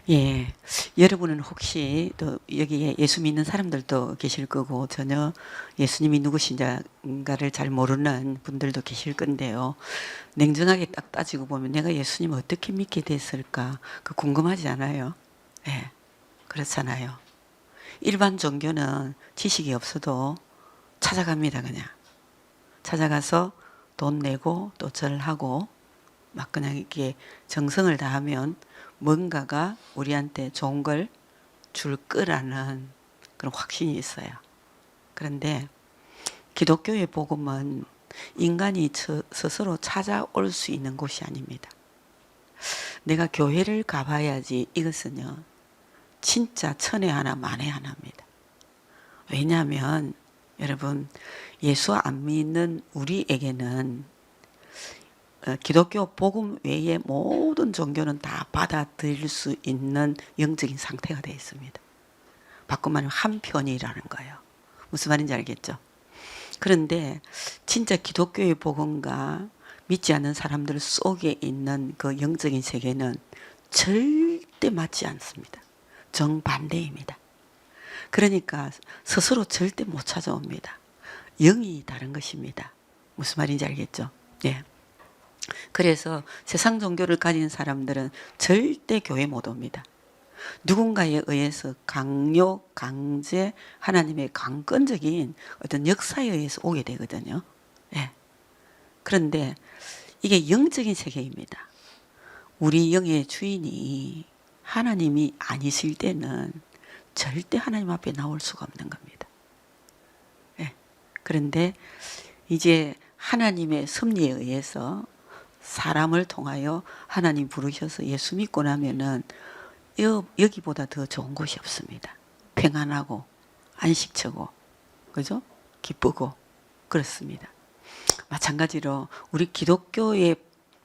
예. 여러분은 혹시 또 여기에 예수 믿는 사람들도 계실 거고 전혀 예수님이 누구신가를 잘 모르는 분들도 계실 건데요. 냉정하게 딱 따지고 보면 내가 예수님을 어떻게 믿게 됐을까? 그 궁금하지 않아요? 예. 그렇잖아요. 일반 종교는 지식이 없어도 찾아갑니다, 그냥. 찾아가서 돈 내고 또 절하고 막 그냥 이렇게 정성을 다하면 뭔가가 우리한테 좋은 걸 줄 거라는 그런 확신이 있어요. 그런데 기독교의 복음은 인간이 스스로 찾아올 수 있는 곳이 아닙니다. 내가 교회를 가봐야지, 이것은요 진짜 천에 하나 만에 하나입니다. 왜냐하면 여러분, 예수 안 믿는 우리에게는 기독교 복음 외에 모든 종교는 다 받아들일 수 있는 영적인 상태가 되어 있습니다. 바꿔 말하면 한편이라는 거예요. 무슨 말인지 알겠죠? 그런데 진짜 기독교의 복음과 믿지 않는 사람들 속에 있는 그 영적인 세계는 절대 맞지 않습니다. 정반대입니다. 그러니까 스스로 절대 못 찾아옵니다. 영이 다른 것입니다. 무슨 말인지 알겠죠? 예. 그래서 세상 종교를 가진 사람들은 절대 교회 못 옵니다. 누군가에 의해서 강요, 강제, 하나님의 강권적인 어떤 역사에 의해서 오게 되거든요. 예. 그런데 이게 영적인 세계입니다. 우리 영의 주인이 하나님이 아니실 때는 절대 하나님 앞에 나올 수가 없는 겁니다. 예. 그런데 이제 하나님의 섭리에 의해서 사람을 통하여 하나님 부르셔서 예수 믿고 나면은 여기보다 더 좋은 곳이 없습니다. 평안하고 안식처고, 그죠? 기쁘고 그렇습니다. 마찬가지로 우리 기독교의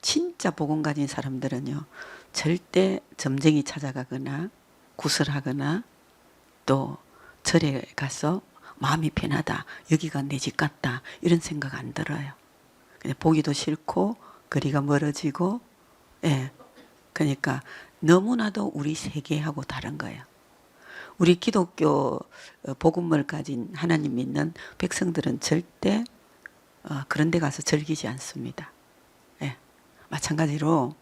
진짜 복음 가진 사람들은요, 절대 점쟁이 찾아가거나 구슬하거나 또 절에 가서 마음이 편하다, 여기가 내 집 같다, 이런 생각 안 들어요. 그냥 보기도 싫고 거리가 멀어지고, 예. 그러니까 너무나도 우리 세계하고 다른 거예요. 우리 기독교 복음을 가진 하나님 믿는 백성들은 절대 그런 데 가서 즐기지 않습니다. 예. 마찬가지로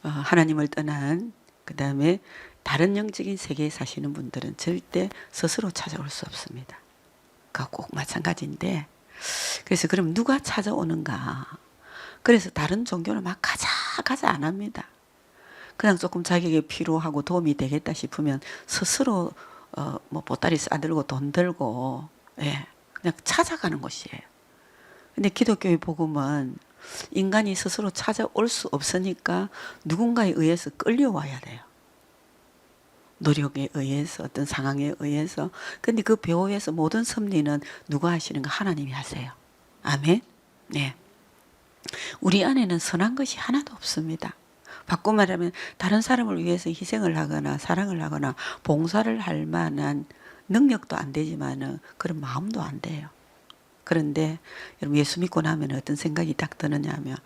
하나님을 떠난, 그 다음에 다른 영적인 세계에 사시는 분들은 절대 스스로 찾아올 수 없습니다. 그거 꼭 마찬가지인데, 그래서 그럼 누가 찾아오는가? 그래서 다른 종교는 막 가자 안 합니다. 그냥 조금 자기에게 필요하고 도움이 되겠다 싶으면 스스로 뭐 보따리 싸들고 돈 들고, 예, 그냥 찾아가는 곳이에요. 근데 기독교의 복음은 인간이 스스로 찾아올 수 없으니까 누군가에 의해서 끌려와야 돼요. 노력에 의해서, 어떤 상황에 의해서. 근데 그 배후에서 모든 섭리는 누가 하시는가? 하나님이 하세요. 아멘. 네. 우리 안에는 선한 것이 하나도 없습니다. 바꿔 말하면 다른 사람을 위해서 희생을 하거나 사랑을 하거나 봉사를 할 만한 능력도 안 되지만은 그런 마음도 안 돼요. 그런데 여러분, 예수 믿고 나면 어떤 생각이 딱 드느냐 하면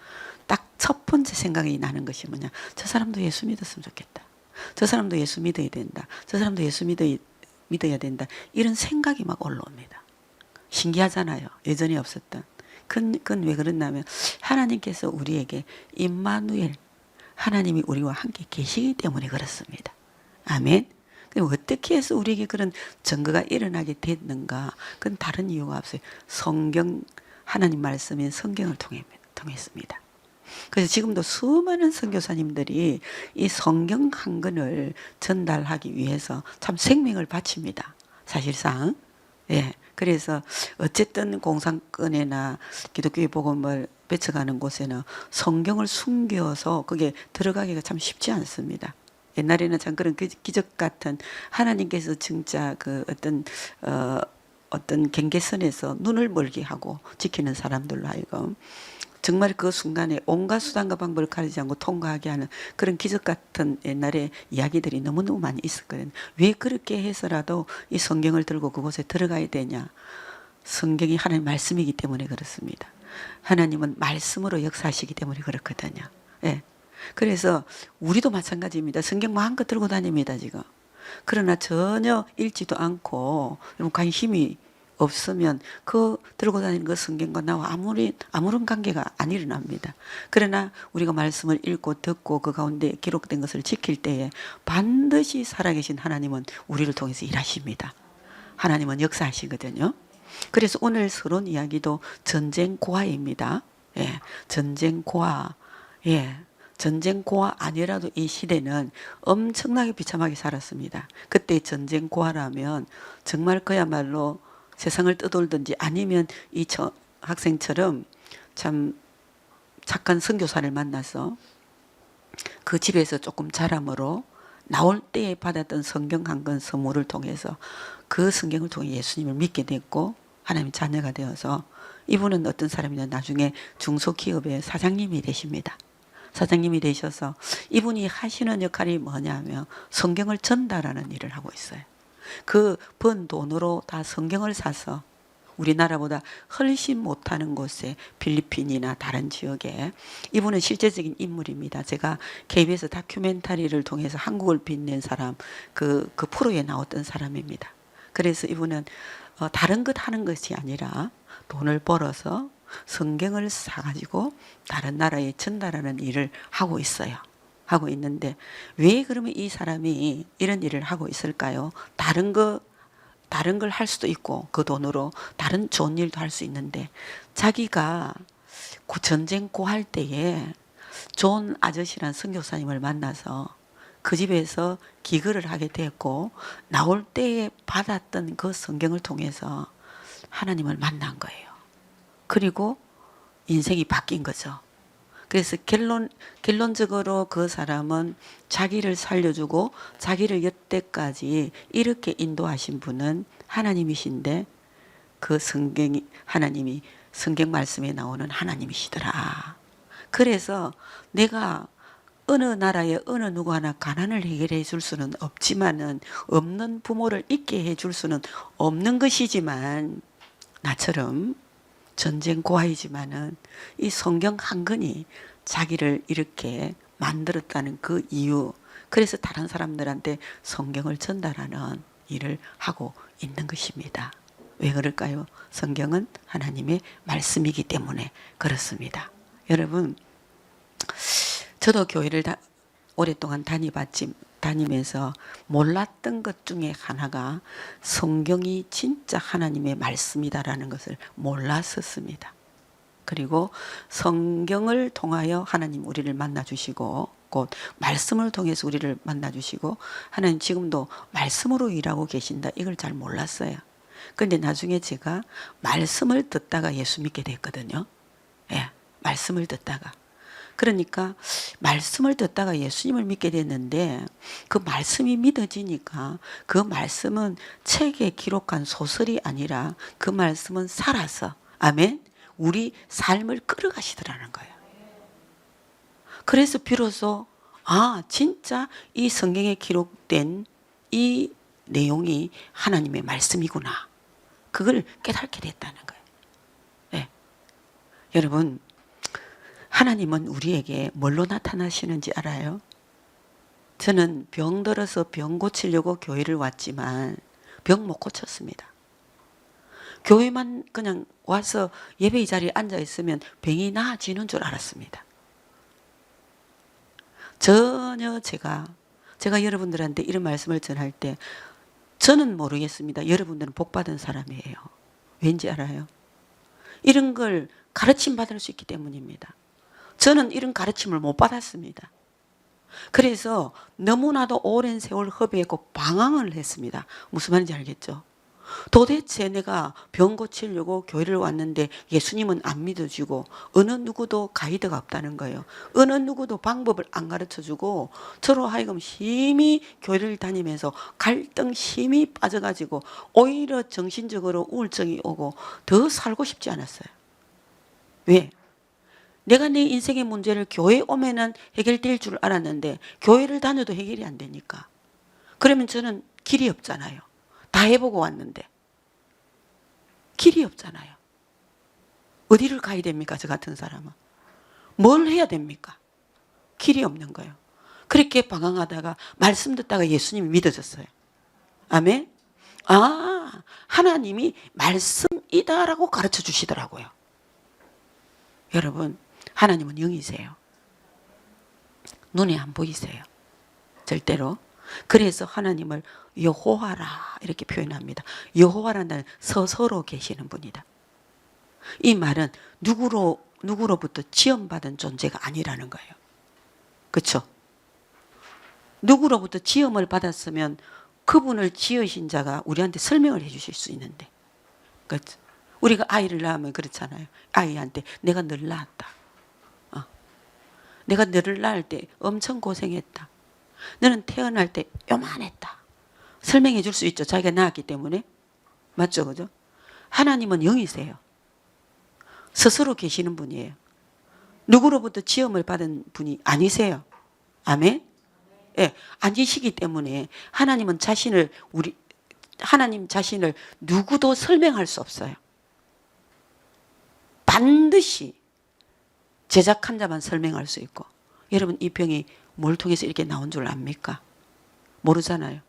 딱 첫 번째 생각이 나는 것이 뭐냐? 저 사람도 예수 믿었으면 좋겠다. 저 사람도 예수 믿어야 된다. 저 사람도 예수 믿어야 된다. 이런 생각이 막 올라옵니다. 신기하잖아요. 예전에 없었던. 그건 왜 그러냐면 하나님께서 우리에게 임마누엘, 하나님이 우리와 함께 계시기 때문에 그렇습니다. 아멘. 그럼 어떻게 해서 우리에게 그런 증거가 일어나게 됐는가? 그건 다른 이유가 없어요. 성경, 하나님 말씀인 성경을 통했습니다. 그래서 지금도 수많은 선교사님들이 이 성경 한 권을 전달하기 위해서 참 생명을 바칩니다. 사실상. 예. 그래서 어쨌든 공산권이나 기독교의 복음을 배쳐가는 곳에는 성경을 숨겨서 거기에 들어가기가 참 쉽지 않습니다. 옛날에는 참 그런 기적 같은, 하나님께서 진짜 그 어떤 경계선에서 눈을 멀게 하고 지키는 사람들로 하여금 정말 그 순간에 온갖 수단과 방법을 가리지 않고 통과하게 하는 그런 기적 같은 옛날에 이야기들이 너무너무 많이 있었거든요. 왜 그렇게 해서라도 이 성경을 들고 그곳에 들어가야 되냐? 성경이 하나님 말씀이기 때문에 그렇습니다. 하나님은 말씀으로 역사하시기 때문에 그렇거든요. 예. 그래서 우리도 마찬가지입니다. 성경 마음껏 들고 다닙니다, 지금. 그러나 전혀 읽지도 않고 관심이 없으면 그 들고 다니는 그 성경과 나와 아무런 관계가 안 일어납니다. 그러나 우리가 말씀을 읽고 듣고 그 가운데 기록된 것을 지킬 때에 반드시 살아계신 하나님은 우리를 통해서 일하십니다. 하나님은 역사하시거든요. 그래서 오늘 서론 이야기도 전쟁 고아입니다. 예, 전쟁 고아. 예. 전쟁 고아 아니라도 이 시대는 엄청나게 비참하게 살았습니다. 그때 전쟁 고아라면 정말 그야말로 세상을 떠돌든지 아니면 이 학생처럼 참 착한 선교사를 만나서 그 집에서 조금 자람으로 나올 때에 받았던 성경 한 권 선물을 통해서 그 성경을 통해 예수님을 믿게 됐고 하나님의 자녀가 되어서 이분은 어떤 사람이냐 나중에 중소기업의 사장님이 되십니다. 사장님이 되셔서 이분이 하시는 역할이 뭐냐면 성경을 전달하는 일을 하고 있어요. 그 번 돈으로 다 성경을 사서 우리나라보다 훨씬 못하는 곳에 필리핀이나 다른 지역에 이분은 실제적인 인물입니다. 제가 KBS 다큐멘터리를 통해서 한국을 빛낸 사람 그 프로에 나왔던 사람입니다. 그래서 이분은 다른 것 하는 것이 아니라 돈을 벌어서 성경을 사가지고 다른 나라에 전달하는 일을 하고 있어요. 하고 있는데 왜 그러면 이 사람이 이런 일을 하고 있을까요? 다른 걸 할 수도 있고 그 돈으로 다른 좋은 일도 할 수 있는데 자기가 전쟁 고할 때에 존 아저씨란 선교사님을 만나서 그 집에서 기거를 하게 됐고 나올 때에 받았던 그 성경을 통해서 하나님을 만난 거예요. 그리고 인생이 바뀐 거죠. 그래서 결론적으로 그 사람은 자기를 살려주고 자기를 여태까지 이렇게 인도하신 분은 하나님이신데 그 하나님이 성경 말씀에 나오는 하나님이시더라. 그래서 내가 어느 나라에 어느 누구 하나 가난을 해결해 줄 수는 없지만은 없는 부모를 있게 해 줄 수는 없는 것이지만 나처럼 전쟁 고아이지만은 이 성경 한 권이 자기를 이렇게 만들었다는 그 이유, 그래서 다른 사람들한테 성경을 전달하는 일을 하고 있는 것입니다. 왜 그럴까요? 성경은 하나님의 말씀이기 때문에 그렇습니다. 여러분, 저도 교회를 오랫동안 다니면서 몰랐던 것 중에 하나가 성경이 진짜 하나님의 말씀이다라는 것을 몰랐었습니다. 그리고 성경을 통하여 하나님 우리를 만나주시고 곧 말씀을 통해서 우리를 만나주시고 하나님 지금도 말씀으로 일하고 계신다 이걸 잘 몰랐어요. 그런데 나중에 제가 말씀을 듣다가 예수 믿게 됐거든요. 예, 말씀을 듣다가. 그러니까 말씀을 듣다가 예수님을 믿게 됐는데 그 말씀이 믿어지니까 그 말씀은 책에 기록한 소설이 아니라 그 말씀은 살아서 아멘 우리 삶을 끌어가시더라는 거예요. 그래서 비로소 진짜 이 성경에 기록된 이 내용이 하나님의 말씀이구나. 그걸 깨닫게 됐다는 거예요. 네. 여러분 하나님은 우리에게 뭘로 나타나시는지 알아요? 저는 병들어서 병 고치려고 교회를 왔지만 병 못 고쳤습니다. 교회만 그냥 와서 예배의 자리에 앉아 있으면 병이 나아지는 줄 알았습니다. 전혀 제가 여러분들한테 이런 말씀을 전할 때 저는 모르겠습니다. 여러분들은 복받은 사람이에요. 왠지 알아요? 이런 걸 가르침 받을 수 있기 때문입니다. 저는 이런 가르침을 못 받았습니다. 그래서 너무나도 오랜 세월 허비했고 방황을 했습니다. 무슨 말인지 알겠죠? 도대체 내가 병 고치려고 교회를 왔는데 예수님은 안 믿어주고 어느 누구도 가이드가 없다는 거예요. 어느 누구도 방법을 안 가르쳐주고 저로 하여금 힘이 교회를 다니면서 갈등 힘이 빠져가지고 오히려 정신적으로 우울증이 오고 더 살고 싶지 않았어요. 왜? 내가 내 인생의 문제를 교회 오면은 해결될 줄 알았는데 교회를 다녀도 해결이 안 되니까. 그러면 저는 길이 없잖아요. 다 해보고 왔는데. 길이 없잖아요. 어디를 가야 됩니까? 저 같은 사람은. 뭘 해야 됩니까? 길이 없는 거예요. 그렇게 방황하다가 말씀 듣다가 예수님이 믿어졌어요. 아멘. 아, 하나님이 말씀이다라고 가르쳐 주시더라고요. 여러분, 하나님은 영이세요. 눈에 안 보이세요. 절대로. 그래서 하나님을 여호와라 이렇게 표현합니다. 여호와라는 스스로 계시는 분이다. 이 말은 누구로부터 지음받은 존재가 아니라는 거예요. 그렇죠? 누구로부터 지음을 받았으면 그분을 지으신 자가 우리한테 설명을 해 주실 수 있는데, 그렇죠? 우리가 아이를 낳으면 그렇잖아요. 아이한테 내가 널 낳았다. 내가 너를 낳을 때 엄청 고생했다. 너는 태어날 때 요만했다. 설명해 줄 수 있죠. 자기가 낳았기 때문에. 맞죠? 그죠? 하나님은 영이세요. 스스로 계시는 분이에요. 누구로부터 지음을 받은 분이 아니세요. 아멘? 예, 아니시기 때문에 하나님 자신을 누구도 설명할 수 없어요. 반드시 제작한 자만 설명할 수 있고. 여러분, 이 병이 뭘 통해서 이렇게 나온 줄 압니까? 모르잖아요.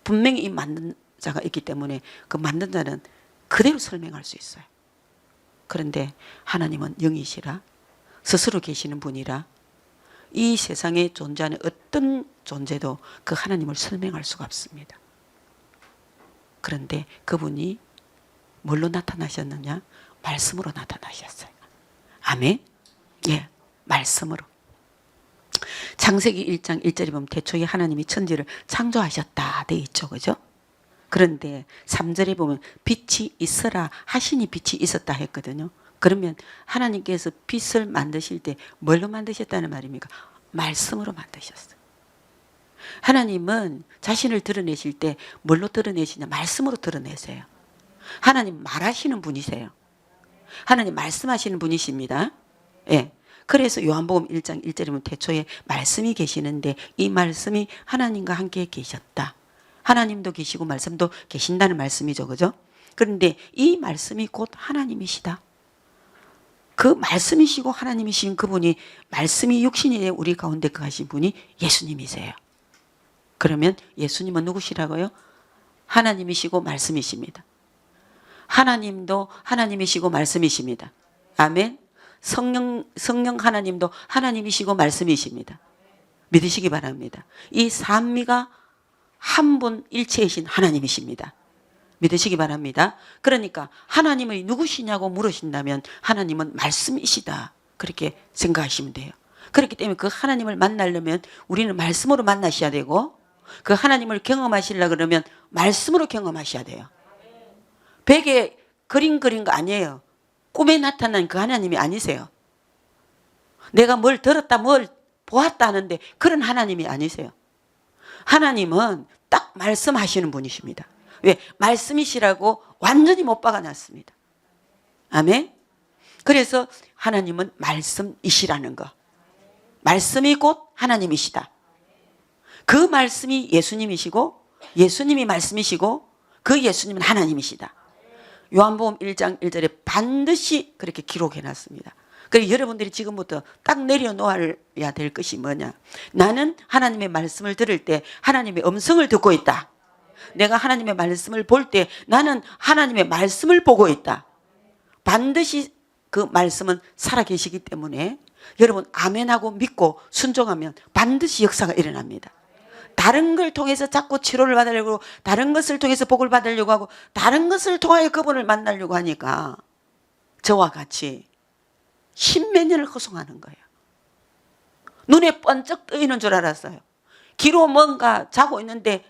분명히 이 만든 자가 있기 때문에 그 만든 자는 그대로 설명할 수 있어요. 그런데 하나님은 영이시라, 스스로 계시는 분이라, 이 세상에 존재하는 어떤 존재도 그 하나님을 설명할 수가 없습니다. 그런데 그분이 뭘로 나타나셨느냐? 말씀으로 나타나셨어요. 아멘? 예, 말씀으로. 창세기 1장 1절에 보면 태초에 하나님이 천지를 창조하셨다 돼 있죠. 그죠? 그런데 3절에 보면 빛이 있어라 하시니 빛이 있었다 했거든요. 그러면 하나님께서 빛을 만드실 때 뭘로 만드셨다는 말입니까? 말씀으로 만드셨어요. 하나님은 자신을 드러내실 때 뭘로 드러내시냐? 말씀으로 드러내세요. 하나님 말하시는 분이세요. 하나님 말씀하시는 분이십니다. 예. 그래서 요한복음 1장 1절에 보면 태초에 말씀이 계시는데 이 말씀이 하나님과 함께 계셨다. 하나님도 계시고 말씀도 계신다는 말씀이죠. 그죠? 그런데 이 말씀이 곧 하나님이시다. 그 말씀이시고 하나님이신 그분이, 말씀이 육신이 돼 우리 가운데 거하신 분이 예수님이세요. 그러면 예수님은 누구시라고요? 하나님이시고 말씀이십니다. 하나님도 하나님이시고 말씀이십니다. 아멘. 성령 하나님도 하나님이시고 말씀이십니다. 믿으시기 바랍니다. 이 삼위가 한 분 일체이신 하나님이십니다. 믿으시기 바랍니다. 그러니까 하나님이 누구시냐고 물으신다면 하나님은 말씀이시다. 그렇게 생각하시면 돼요. 그렇기 때문에 그 하나님을 만나려면 우리는 말씀으로 만나셔야 되고, 그 하나님을 경험하시려 그러면 말씀으로 경험하셔야 돼요. 벽에 그린 거 아니에요. 꿈에 나타난 그 하나님이 아니세요. 내가 뭘 들었다 뭘 보았다 하는데 그런 하나님이 아니세요. 하나님은 딱 말씀하시는 분이십니다. 왜? 말씀이시라고 완전히 못 박아놨습니다. 아멘. 그래서 하나님은 말씀이시라는 거. 말씀이 곧 하나님이시다. 그 말씀이 예수님이시고 예수님이 말씀이시고 그 예수님은 하나님이시다. 요한복음 1장 1절에 반드시 그렇게 기록해놨습니다. 그래서 여러분들이 지금부터 딱 내려놓아야 될 것이 뭐냐? 나는 하나님의 말씀을 들을 때 하나님의 음성을 듣고 있다. 내가 하나님의 말씀을 볼 때 나는 하나님의 말씀을 보고 있다. 반드시 그 말씀은 살아계시기 때문에 여러분 아멘하고 믿고 순종하면 반드시 역사가 일어납니다. 다른 걸 통해서 자꾸 치료를 받으려고 하고, 다른 것을 통해서 복을 받으려고 하고, 다른 것을 통하여 그분을 만나려고 하니까 저와 같이 십몇 년을 허송하는 거예요. 눈에 번쩍 뜨이는 줄 알았어요. 귀로 뭔가 자고 있는데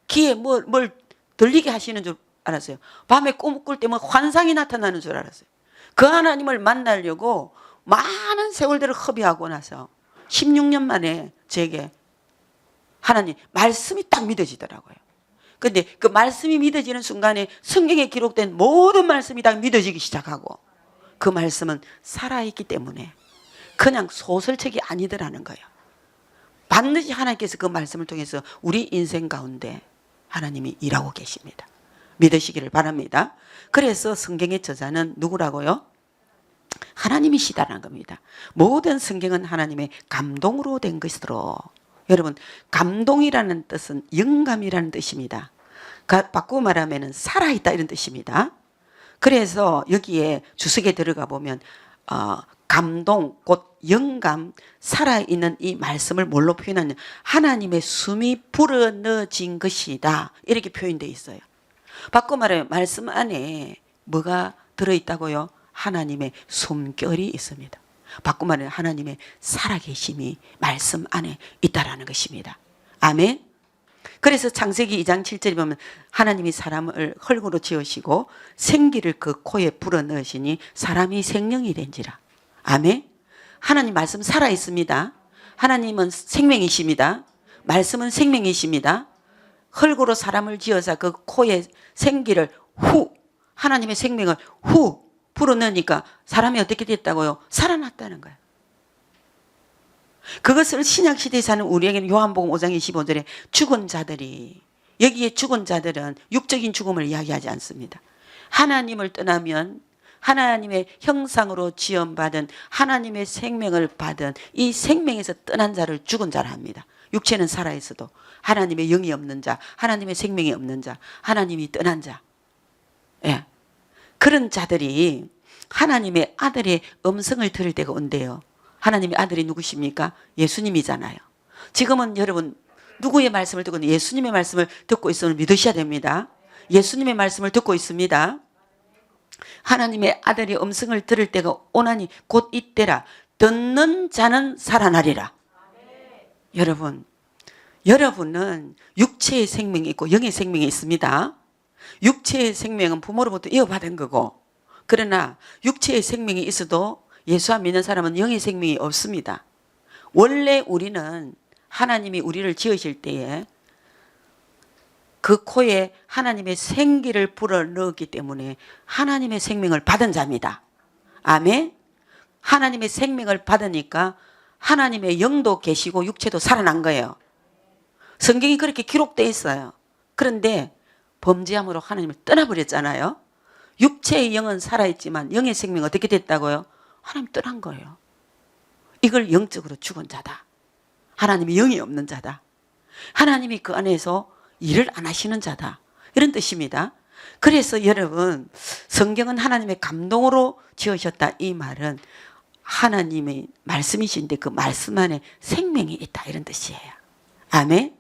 귀에 뭘 들리게 하시는 줄 알았어요. 밤에 꿈 꿀 때 뭐 환상이 나타나는 줄 알았어요. 그 하나님을 만나려고 많은 세월들을 허비하고 나서 16년 만에 제게 하나님 말씀이 딱 믿어지더라고요. 근데 그 말씀이 믿어지는 순간에 성경에 기록된 모든 말씀이 다 믿어지기 시작하고, 그 말씀은 살아있기 때문에 그냥 소설책이 아니더라는 거예요. 반드시 하나님께서 그 말씀을 통해서 우리 인생 가운데 하나님이 일하고 계십니다. 믿으시기를 바랍니다. 그래서 성경의 저자는 누구라고요? 하나님이시다라는 겁니다. 모든 성경은 하나님의 감동으로 된 것으로. 여러분, 감동이라는 뜻은 영감이라는 뜻입니다. 바꾸고 말하면 살아있다 이런 뜻입니다. 그래서 여기에 주석에 들어가 보면 감동, 곧 영감, 살아있는 이 말씀을 뭘로 표현하냐, 하나님의 숨이 불어넣어진 것이다 이렇게 표현되어 있어요. 바꾸고 말하면 말씀 안에 뭐가 들어있다고요? 하나님의 숨결이 있습니다. 바꾸고 말하면 하나님의 살아계심이 말씀 안에 있다라는 것입니다. 아멘. 그래서 창세기 2장 7절에 보면 하나님이 사람을 흙으로 지으시고 생기를 그 코에 불어넣으시니 사람이 생명이 된지라. 아멘. 하나님 말씀 살아있습니다. 하나님은 생명이십니다. 말씀은 생명이십니다. 흙으로 사람을 지어서 그 코에 생기를 하나님의 생명을 불어넣으니까 사람이 어떻게 됐다고요? 살아났다는 거예요. 그것을 신약시대에 사는 우리에게는 요한복음 5장 25절에 죽은 자들이, 여기에 죽은 자들은 육적인 죽음을 이야기하지 않습니다. 하나님을 떠나면 하나님의 형상으로 지음받은 하나님의 생명을 받은 이 생명에서 떠난 자를 죽은 자라 합니다. 육체는 살아있어도 하나님의 영이 없는 자, 하나님의 생명이 없는 자, 하나님이 떠난 자, 예, 그런 자들이 하나님의 아들의 음성을 들을 때가 온대요. 하나님의 아들이 누구십니까? 예수님이잖아요. 지금은 여러분 누구의 말씀을 듣고 예수님의 말씀을 듣고 있음을 믿으셔야 됩니다. 예수님의 말씀을 듣고 있습니다. 하나님의 아들의 음성을 들을 때가 오나니 곧 이때라. 듣는 자는 살아나리라. 여러분은 육체의 생명이 있고 영의 생명이 있습니다. 육체의 생명은 부모로부터 이어받은 거고, 그러나 육체의 생명이 있어도 예수 안 믿는 사람은 영의 생명이 없습니다. 원래 우리는 하나님이 우리를 지으실 때에 그 코에 하나님의 생기를 불어넣었기 때문에 하나님의 생명을 받은 자입니다. 아멘. 하나님의 생명을 받으니까 하나님의 영도 계시고 육체도 살아난 거예요. 성경이 그렇게 기록되어 있어요. 그런데 범죄함으로 하나님을 떠나버렸잖아요. 육체의 영은 살아있지만 영의 생명은 어떻게 됐다고요? 하나님 떠난 거예요. 이걸 영적으로 죽은 자다. 하나님이 영이 없는 자다. 하나님이 그 안에서 일을 안 하시는 자다. 이런 뜻입니다. 그래서 여러분, 성경은 하나님의 감동으로 지으셨다. 이 말은 하나님의 말씀이신데 그 말씀 안에 생명이 있다. 이런 뜻이에요. 아멘.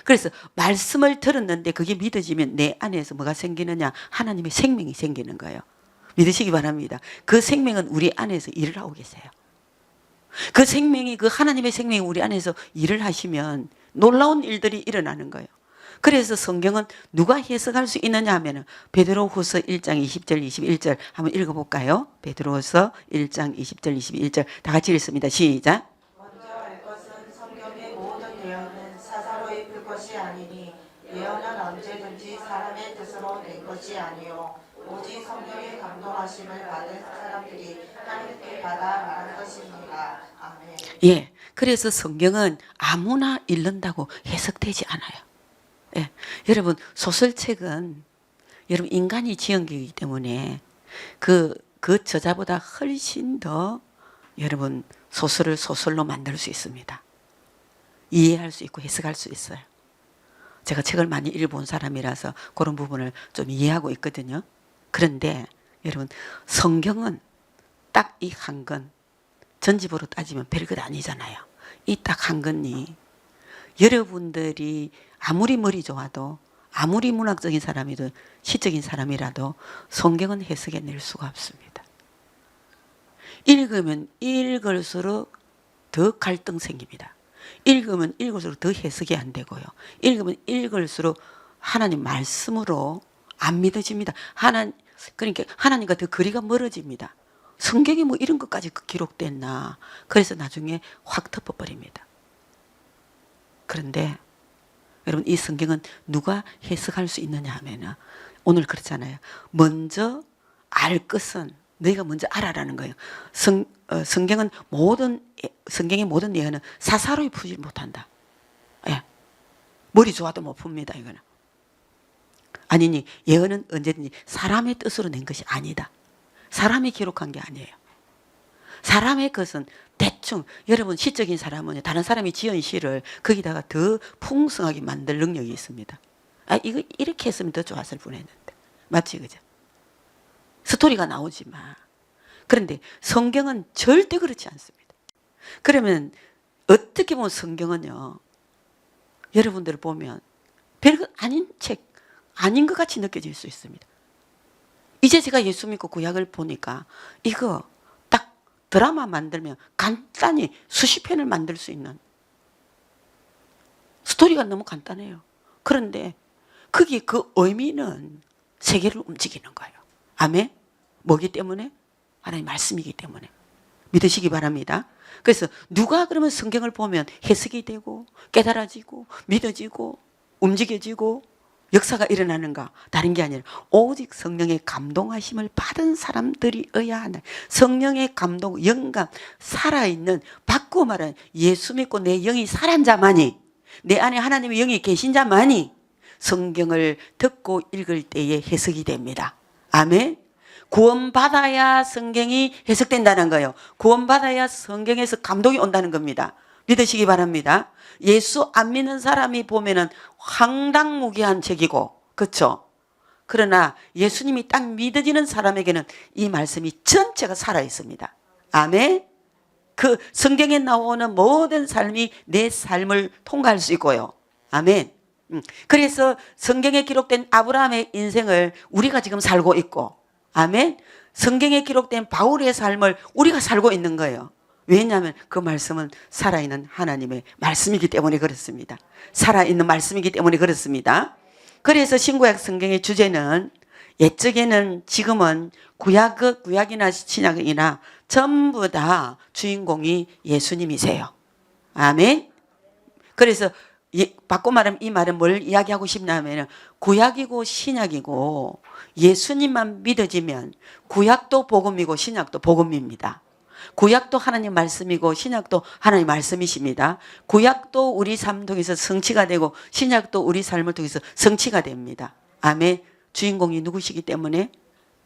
그래서 말씀을 들었는데 그게 믿어지면 내 안에서 뭐가 생기느냐? 하나님의 생명이 생기는 거예요. 믿으시기 바랍니다. 그 생명은 우리 안에서 일을 하고 계세요. 그 생명이, 그 하나님의 생명이 우리 안에서 일을 하시면 놀라운 일들이 일어나는 거예요. 그래서 성경은 누가 해석할 수 있느냐 하면 베드로후서 1장 20절 21절 한번 읽어볼까요? 베드로후서 1장 20절 21절 다 같이 읽습니다. 시작. 먼저 알 것은 성경의 모든 예언은 사사로이 풀 것이 아니니 예언은 언제든지 사람의 뜻으로 낸 것이 아니요 오직 성령의 감동하심을 받은 사람들이 하나님께 받아 말한 것입니다. 아멘. 예, 그래서 성경은 아무나 읽는다고 해석되지 않아요. 예, 여러분 소설책은 여러분 인간이 지은 거이기 때문에 그 저자보다 훨씬 더 여러분 소설을 소설로 만들 수 있습니다. 이해할 수 있고 해석할 수 있어요. 제가 책을 많이 읽어본 사람이라서 그런 부분을 좀 이해하고 있거든요. 그런데 여러분 성경은 딱 이 한 건, 전집으로 따지면 별것 아니잖아요. 이 딱 한 건이 여러분들이 아무리 머리 좋아도 아무리 문학적인 사람이든 시적인 사람이라도 성경은 해석해낼 수가 없습니다. 읽으면 읽을수록 더 갈등 생깁니다. 읽으면 읽을수록 더 해석이 안 되고요. 읽으면 읽을수록 하나님 말씀으로 안 믿어집니다. 그러니까 하나님과 더 거리가 멀어집니다. 성경이 뭐 이런 것까지 기록됐나. 그래서 나중에 확 덮어버립니다. 그런데 여러분 이 성경은 누가 해석할 수 있느냐 하면 오늘 그렇잖아요. 먼저 알 것은 너희가 먼저 알아라는 거예요. 성경의 모든 예언은 사사로이 풀지 못한다. 예. 머리 좋아도 못 풉니다. 이거는. 아니니 예언은 언제든지 사람의 뜻으로 낸 것이 아니다. 사람이 기록한 게 아니에요. 사람의 것은 대충, 여러분 시적인 사람은 다른 사람이 지은 시를 거기다가 더 풍성하게 만들 능력이 있습니다. 아, 이거 이렇게 했으면 더 좋았을 뻔했는데. 맞지, 그죠? 스토리가 나오지만. 그런데 성경은 절대 그렇지 않습니다. 그러면 어떻게 보면 성경은요, 여러분들 보면 별거 아닌 책, 아닌 것 같이 느껴질 수 있습니다. 이제 제가 예수 믿고 구약을 보니까 이거 딱 드라마 만들면 간단히 수십 편을 만들 수 있는 스토리가 너무 간단해요. 그런데 거기 그 의미는 세계를 움직이는 거예요. 아멘? 뭐기 때문에? 하나님 말씀이기 때문에. 믿으시기 바랍니다. 그래서 누가 그러면 성경을 보면 해석이 되고 깨달아지고 믿어지고 움직여지고 역사가 일어나는가? 다른 게 아니라 오직 성령의 감동하심을 받은 사람들이어야 하는, 성령의 감동, 영감, 살아있는, 바꾸어 말하는 예수 믿고 내 영이 살아난 자만이, 내 안에 하나님의 영이 계신 자만이 성경을 듣고 읽을 때에 해석이 됩니다. 아멘. 구원받아야 성경이 해석된다는 거예요. 구원받아야 성경에서 감동이 온다는 겁니다. 믿으시기 바랍니다. 예수 안 믿는 사람이 보면은 황당무계한 책이고, 그렇죠? 그러나 예수님이 딱 믿어지는 사람에게는 이 말씀이 전체가 살아 있습니다. 아멘. 그 성경에 나오는 모든 삶이 내 삶을 통과할 수 있고요. 아멘. 그래서 성경에 기록된 아브라함의 인생을 우리가 지금 살고 있고, 아멘. 성경에 기록된 바울의 삶을 우리가 살고 있는 거예요. 왜냐하면 그 말씀은 살아있는 하나님의 말씀이기 때문에 그렇습니다. 살아있는 말씀이기 때문에 그렇습니다. 그래서 신구약 성경의 주제는 옛적에는, 지금은 구약이나 신약이나 전부 다 주인공이 예수님이세요. 아멘. 그래서 바꿔 말하면 이 말은 뭘 이야기하고 싶냐면, 구약이고 신약이고 예수님만 믿어지면 구약도 복음이고 신약도 복음입니다. 구약도 하나님 말씀이고 신약도 하나님 말씀이십니다. 구약도 우리 삶 통해서 성취가 되고 신약도 우리 삶을 통해서 성취가 됩니다. 아멘. 주인공이 누구시기 때문에?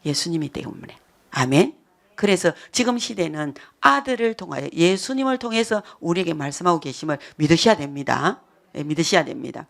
예수님이 때문에. 아멘. 그래서 지금 시대는 아들을 통하여, 예수님을 통해서 우리에게 말씀하고 계심을 믿으셔야 됩니다. 예, 믿으셔야 됩니다.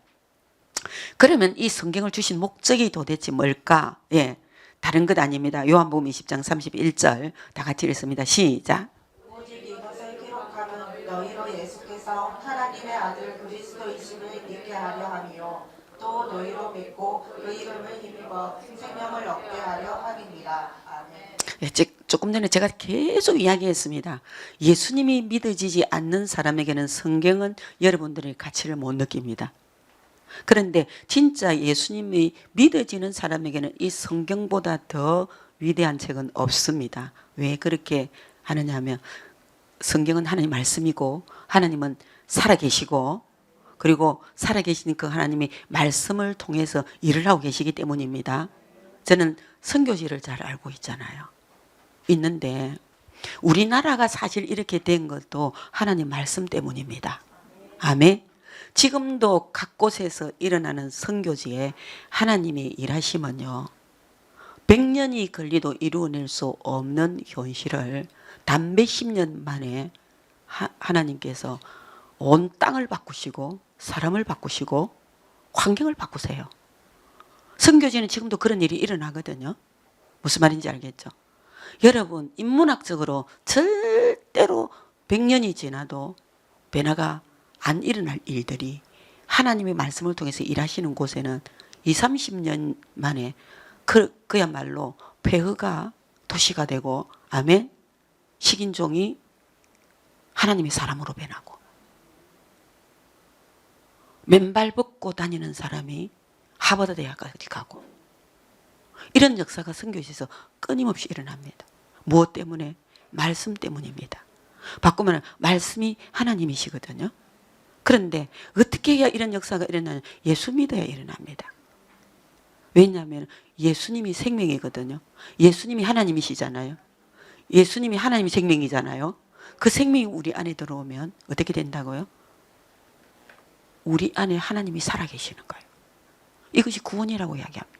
그러면 이 성경을 주신 목적이 도대체 뭘까? 예, 다른 것 아닙니다. 요한복음 20장 31절 다 같이 읽습니다. 시작. 오직 이것을 기록함은 너희로 예수께서 하나님의 아들 그리스도이심을 믿게 하려 함이요 또 너희로 믿고 그 이름을 힘입어 생명을 얻게 하려 함입니다. 아멘. 예, 조금 전에 제가 계속 이야기했습니다. 예수님이 믿어지지 않는 사람에게는 성경은 여러분들의 가치를 못 느낍니다. 그런데 진짜 예수님이 믿어지는 사람에게는 이 성경보다 더 위대한 책은 없습니다. 왜 그렇게 하느냐 하면, 성경은 하나님 말씀이고 하나님은 살아계시고, 그리고 살아계신 그 하나님이 말씀을 통해서 일을 하고 계시기 때문입니다. 저는 선교지를 잘 알고 있는데 우리나라가 사실 이렇게 된 것도 하나님 말씀 때문입니다. 아멘. 지금도 각 곳에서 일어나는 선교지에 하나님이 일하시면요, 100년이 걸리도 이루어낼 수 없는 현실을 단 몇십 년 만에 하나님께서 온 땅을 바꾸시고 사람을 바꾸시고 환경을 바꾸세요. 선교지는 지금도 그런 일이 일어나거든요. 무슨 말인지 알겠죠? 여러분, 인문학적으로 절대로 100년이 지나도 변화가 안 일어날 일들이 하나님의 말씀을 통해서 일하시는 곳에는 20, 30년 만에 그야말로 폐허가 도시가 되고, 아멘, 식인종이 하나님의 사람으로 변하고, 맨발 벗고 다니는 사람이 하버드 대학까지 가고, 이런 역사가 선교지에서 끊임없이 일어납니다. 무엇 때문에? 말씀 때문입니다. 바꾸면 말씀이 하나님이시거든요. 그런데 어떻게 해야 이런 역사가 일어나냐? 예수 믿어야 일어납니다. 왜냐하면 예수님이 생명이거든요. 예수님이 하나님이시잖아요. 예수님이 하나님이 생명이잖아요. 그 생명이 우리 안에 들어오면 어떻게 된다고요? 우리 안에 하나님이 살아계시는 거예요. 이것이 구원이라고 이야기합니다.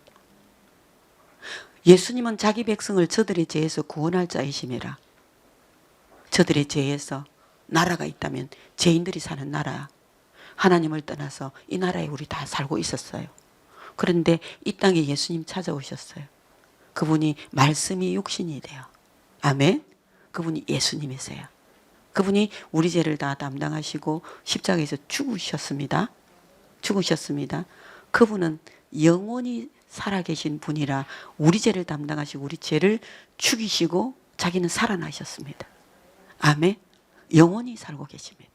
예수님은 자기 백성을 저들의 죄에서 구원할 자이심이라. 저들의 죄에서 나라가 있다면 죄인들이 사는 나라, 하나님을 떠나서 이 나라에 우리 다 살고 있었어요. 그런데 이 땅에 예수님 찾아오셨어요. 그분이 말씀이 육신이 돼요. 아멘. 그분이 예수님이세요. 그분이 우리 죄를 다 담당하시고 십자가에서 죽으셨습니다. 죽으셨습니다. 그분은 영원히 살아계신 분이라 우리 죄를 담당하시고 우리 죄를 죽이시고 자기는 살아나셨습니다. 아멘. 영원히 살고 계십니다.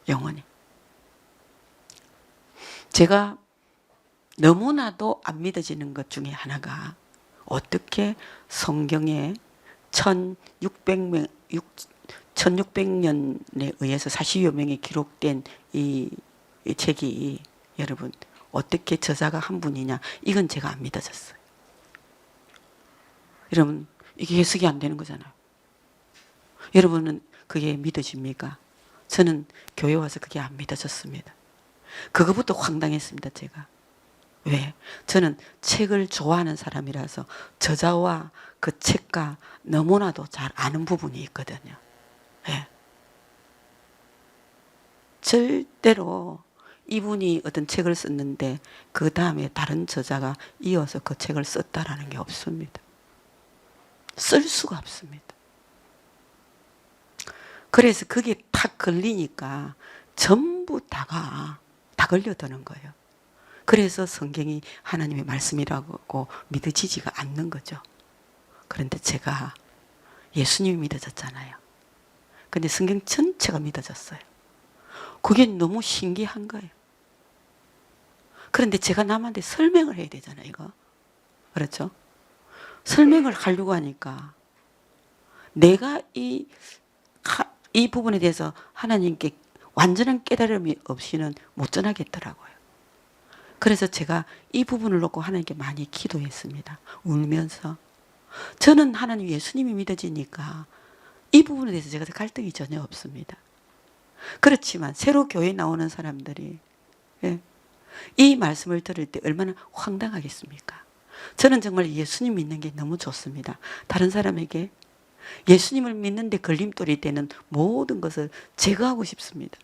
영원히. 제가 너무나도 안 믿어지는 것 중에 하나가 어떻게 성경에 1600년에 의해서 40여 명이 기록된 이 책이 여러분 어떻게 저자가 한 분이냐, 이건 제가 안 믿어졌어요. 여러분 이게 해석이 안 되는 거잖아요. 여러분은 그게 믿어집니까? 저는 교회 와서 그게 안 믿어졌습니다. 그거부터 황당했습니다. 제가. 왜? 저는 책을 좋아하는 사람이라서 저자와 그 책과 너무나도 잘 아는 부분이 있거든요. 예. 절대로 이분이 어떤 책을 썼는데 그 다음에 다른 저자가 이어서 그 책을 썼다라는 게 없습니다. 쓸 수가 없습니다. 그래서 그게 탁 걸리니까 전부 다 걸려드는 거예요. 그래서 성경이 하나님의 말씀이라고 믿어지지가 않는 거죠. 그런데 제가 예수님이 믿어졌잖아요. 근데 성경 전체가 믿어졌어요. 그게 너무 신기한 거예요. 그런데 제가 남한테 설명을 해야 되잖아요, 이거. 그렇죠? 설명을 하려고 하니까 내가 이 부분에 대해서 하나님께 완전한 깨달음이 없이는 못 전하겠더라고요. 그래서 제가 이 부분을 놓고 하나님께 많이 기도했습니다. 울면서. 저는 하나님 예수님이 믿어지니까 이 부분에 대해서 제가 갈등이 전혀 없습니다. 그렇지만 새로 교회에 나오는 사람들이 이 말씀을 들을 때 얼마나 황당하겠습니까? 저는 정말 예수님 믿는 게 너무 좋습니다. 다른 사람에게 예수님을 믿는데 걸림돌이 되는 모든 것을 제거하고 싶습니다.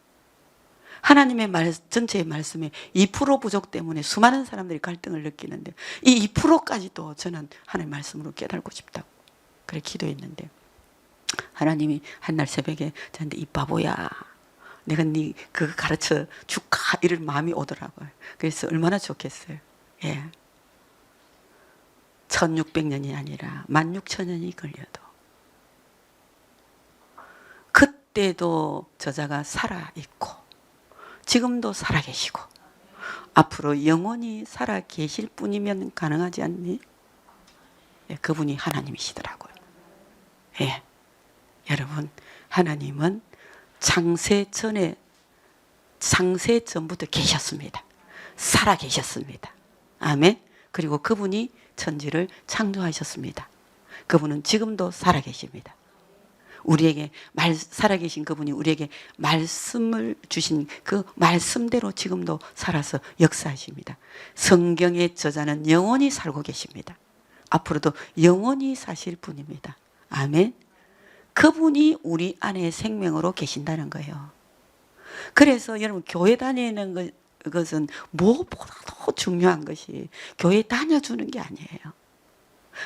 하나님의 전체의 말씀에 2% 부족 때문에 수많은 사람들이 갈등을 느끼는데 이 2%까지도 저는 하나님의 말씀으로 깨닫고 싶다고 그래 기도했는데 하나님이 한날 새벽에 저한테 이 바보야 내가 네 그거 가르쳐 줄까 이런 마음이 오더라고요. 그래서 얼마나 좋겠어요. 예. 1600년이 아니라 16,000년이 걸려도 그때도 저자가 살아있고 지금도 살아계시고 앞으로 영원히 살아계실 뿐이면 가능하지 않니? 예, 그분이 하나님이시더라고요. 예, 여러분 하나님은 창세 전부터 계셨습니다. 살아계셨습니다. 아멘. 그리고 그분이 천지를 창조하셨습니다. 그분은 지금도 살아계십니다. 우리에게 살아계신 그분이 우리에게 말씀을 주신 그 말씀대로 지금도 살아서 역사하십니다. 성경의 저자는 영원히 살고 계십니다. 앞으로도 영원히 사실 분입니다. 아멘. 그분이 우리 안에 생명으로 계신다는 거예요. 그래서 여러분 교회 다니는 것은 무엇보다도 중요한 것이 교회 다녀주는 게 아니에요.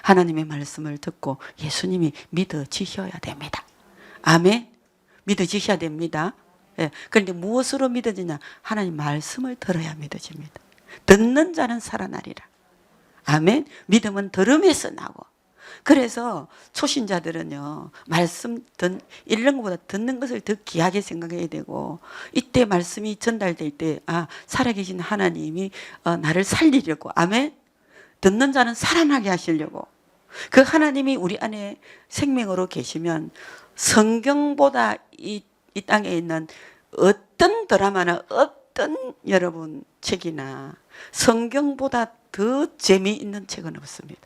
하나님의 말씀을 듣고 예수님이 믿어지셔야 됩니다. 아멘. 믿어지셔야 됩니다. 예. 그런데 무엇으로 믿어지냐? 하나님 말씀을 들어야 믿어집니다. 듣는 자는 살아나리라. 아멘. 믿음은 들음에서 나고. 그래서 초신자들은요 말씀 읽는 것보다 듣는 것을 더 귀하게 생각해야 되고 이때 말씀이 전달될 때 살아계신 하나님이 나를 살리려고 아멘. 듣는 자는 살아나게 하시려고 그 하나님이 우리 안에 생명으로 계시면 성경보다 이 땅에 있는 어떤 드라마나 어떤 여러분 책이나 성경보다 더 재미있는 책은 없습니다.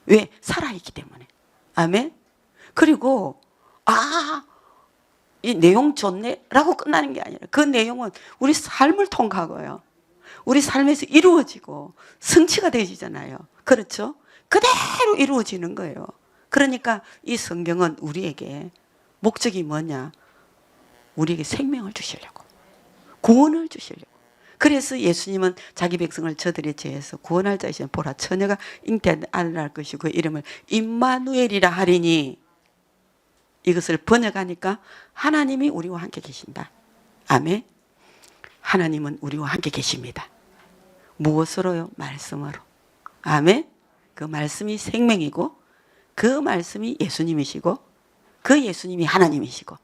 왜? 살아있기 때문에. 아멘. 그리고 이 내용 좋네 라고 끝나는 게 아니라 그 내용은 우리 삶을 통하고요 우리 삶에서 이루어지고 성취가 되지잖아요. 그렇죠? 그대로 이루어지는 거예요. 그러니까 이 성경은 우리에게 목적이 뭐냐? 우리에게 생명을 주시려고, 구원을 주시려고. 그래서 예수님은 자기 백성을 저들의 죄에서 구원할 자이시니 보라 처녀가 잉태한 아들 낳을 것이고 그 이름을 임마누엘이라 하리니, 이것을 번역하니까 하나님이 우리와 함께 계신다. 아멘. 하나님은 우리와 함께 계십니다. 무엇으로요? 말씀으로. 아멘. 그 말씀이 생명이고 그 말씀이 예수님이시고 그 예수님이 하나님이시고.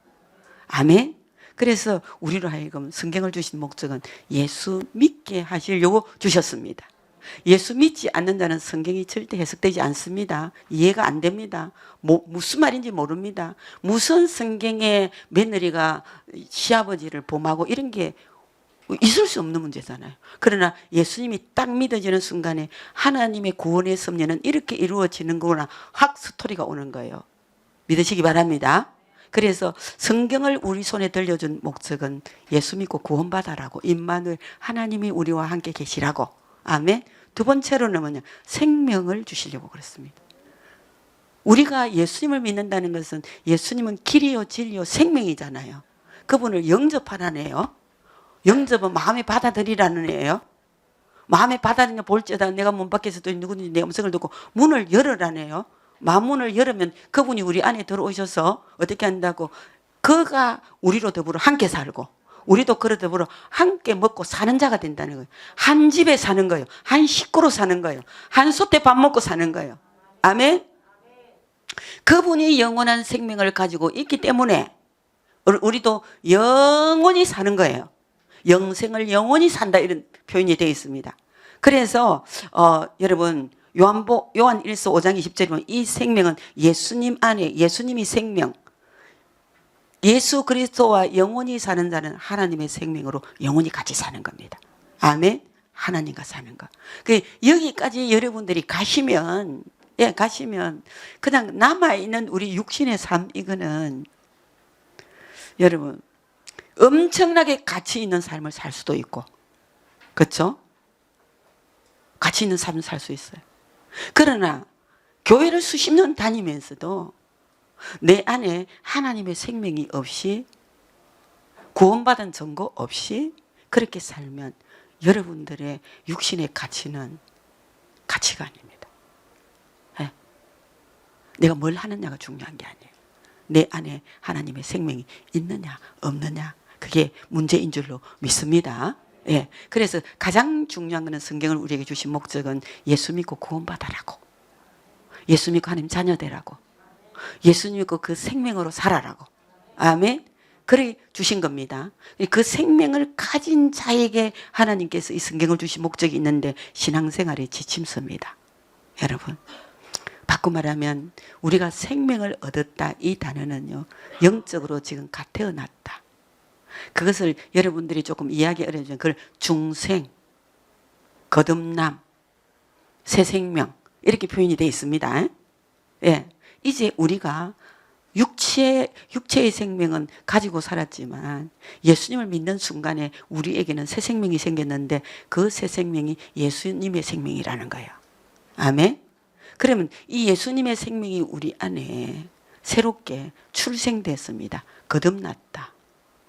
아멘. 그래서 우리로 하여금 성경을 주신 목적은 예수 믿게 하시려고 주셨습니다. 예수 믿지 않는 자는 성경이 절대 해석되지 않습니다. 이해가 안 됩니다. 무슨 말인지 모릅니다. 무슨 성경의 며느리가 시아버지를 범하고 이런 게 있을 수 없는 문제잖아요. 그러나 예수님이 딱 믿어지는 순간에 하나님의 구원의 섭리는 이렇게 이루어지는 거구나, 확 스토리가 오는 거예요. 믿으시기 바랍니다. 그래서 성경을 우리 손에 들려준 목적은 예수 믿고 구원받아라고, 임마누엘 하나님이 우리와 함께 계시라고. 아멘. 두 번째로는 뭐냐? 생명을 주시려고 그랬습니다. 우리가 예수님을 믿는다는 것은 예수님은 길이요 진리요 생명이잖아요. 그분을 영접하라네요. 영접은 마음에 받아들이라는 애예요. 마음에 받아들이냐 볼지어다 내가 문 밖에서도 누구든지 내 음성을 듣고 문을 열으라네요. 마음문을 열으면 그분이 우리 안에 들어오셔서 어떻게 한다고? 그가 우리로 더불어 함께 살고 우리도 그로 더불어 함께 먹고 사는 자가 된다는 거예요. 한 집에 사는 거예요. 한 식구로 사는 거예요. 한 솥에 밥 먹고 사는 거예요. 아멘. 그분이 영원한 생명을 가지고 있기 때문에 우리도 영원히 사는 거예요. 영생을 영원히 산다, 이런 표현이 되어 있습니다. 그래서 여러분 요한 1서 5장 20절에 보면 이 생명은 예수님 안에, 예수님이 생명, 예수 그리스도와 영원히 사는 자는 하나님의 생명으로 영원히 같이 사는 겁니다. 아멘. 하나님과 사는 것. 여기까지 여러분들이 가시면 그냥 남아있는 우리 육신의 삶, 이거는 여러분 엄청나게 가치 있는 삶을 살 수도 있고, 그렇죠? 가치 있는 삶을 살 수 있어요. 그러나 교회를 수십 년 다니면서도 내 안에 하나님의 생명이 없이, 구원받은 증거 없이 그렇게 살면 여러분들의 육신의 가치는 가치가 아닙니다. 네. 내가 뭘 하느냐가 중요한 게 아니에요. 내 안에 하나님의 생명이 있느냐 없느냐, 그게 문제인 줄로 믿습니다. 예. 그래서 가장 중요한 것은 성경을 우리에게 주신 목적은 예수 믿고 구원받아라고, 예수 믿고 하나님 자녀 되라고, 예수 믿고 그 생명으로 살아라고. 아멘. 그래 주신 겁니다. 그 생명을 가진 자에게 하나님께서 이 성경을 주신 목적이 있는데 신앙생활의 지침서입니다. 여러분, 바꿔 말하면 우리가 생명을 얻었다, 이 단어는요 영적으로 지금 갓 태어났다, 그것을 여러분들이 조금 이해하기 어려우면 그걸 중생, 거듭남, 새 생명 이렇게 표현이 되어 있습니다. 예, 이제 우리가 육체의 생명은 가지고 살았지만 예수님을 믿는 순간에 우리에게는 새 생명이 생겼는데 그 새 생명이 예수님의 생명이라는 거예요. 아멘. 그러면 이 예수님의 생명이 우리 안에 새롭게 출생됐습니다. 거듭났다.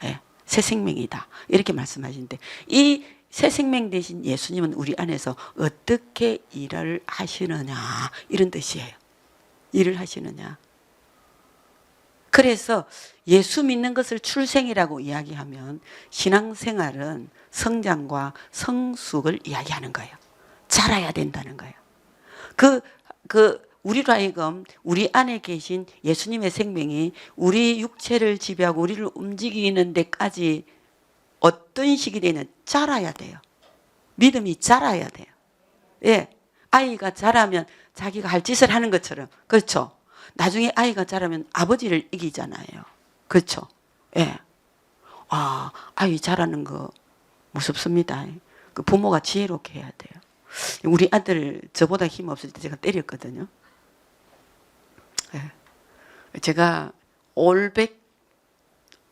예, 새 생명이다. 이렇게 말씀하시는데 이 새 생명 대신 예수님은 우리 안에서 어떻게 일을 하시느냐, 이런 뜻이에요. 일을 하시느냐. 그래서 예수 믿는 것을 출생이라고 이야기하면 신앙생활은 성장과 성숙을 이야기하는 거예요. 자라야 된다는 거예요. 우리로 하여금 우리 안에 계신 예수님의 생명이 우리 육체를 지배하고 우리를 움직이는 데까지 어떤 시기에는 자라야 돼요. 믿음이 자라야 돼요. 예, 아이가 자라면 자기가 할 짓을 하는 것처럼, 그렇죠? 나중에 아이가 자라면 아버지를 이기잖아요. 그렇죠? 예. 아이 자라는 거 무섭습니다. 그 부모가 지혜롭게 해야 돼요. 우리 아들 저보다 힘 없을 때 제가 때렸거든요. 예. 제가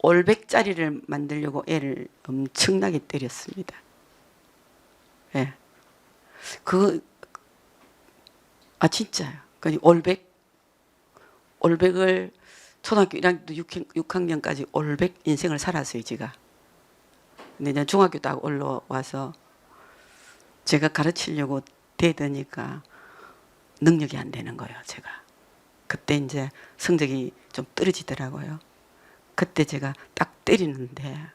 올백짜리를 만들려고 애를 엄청나게 때렸습니다. 예. 진짜요. 올백 올백을 초등학교 1학년 6학년까지 올백 인생을 살았어요, 제가. 근데 이제 중학교 딱 올라와서 제가 가르치려고 대드니까 능력이 안 되는 거예요, 제가. 그때 이제 성적이 좀 떨어지더라고요. 그때 제가 딱 때리는데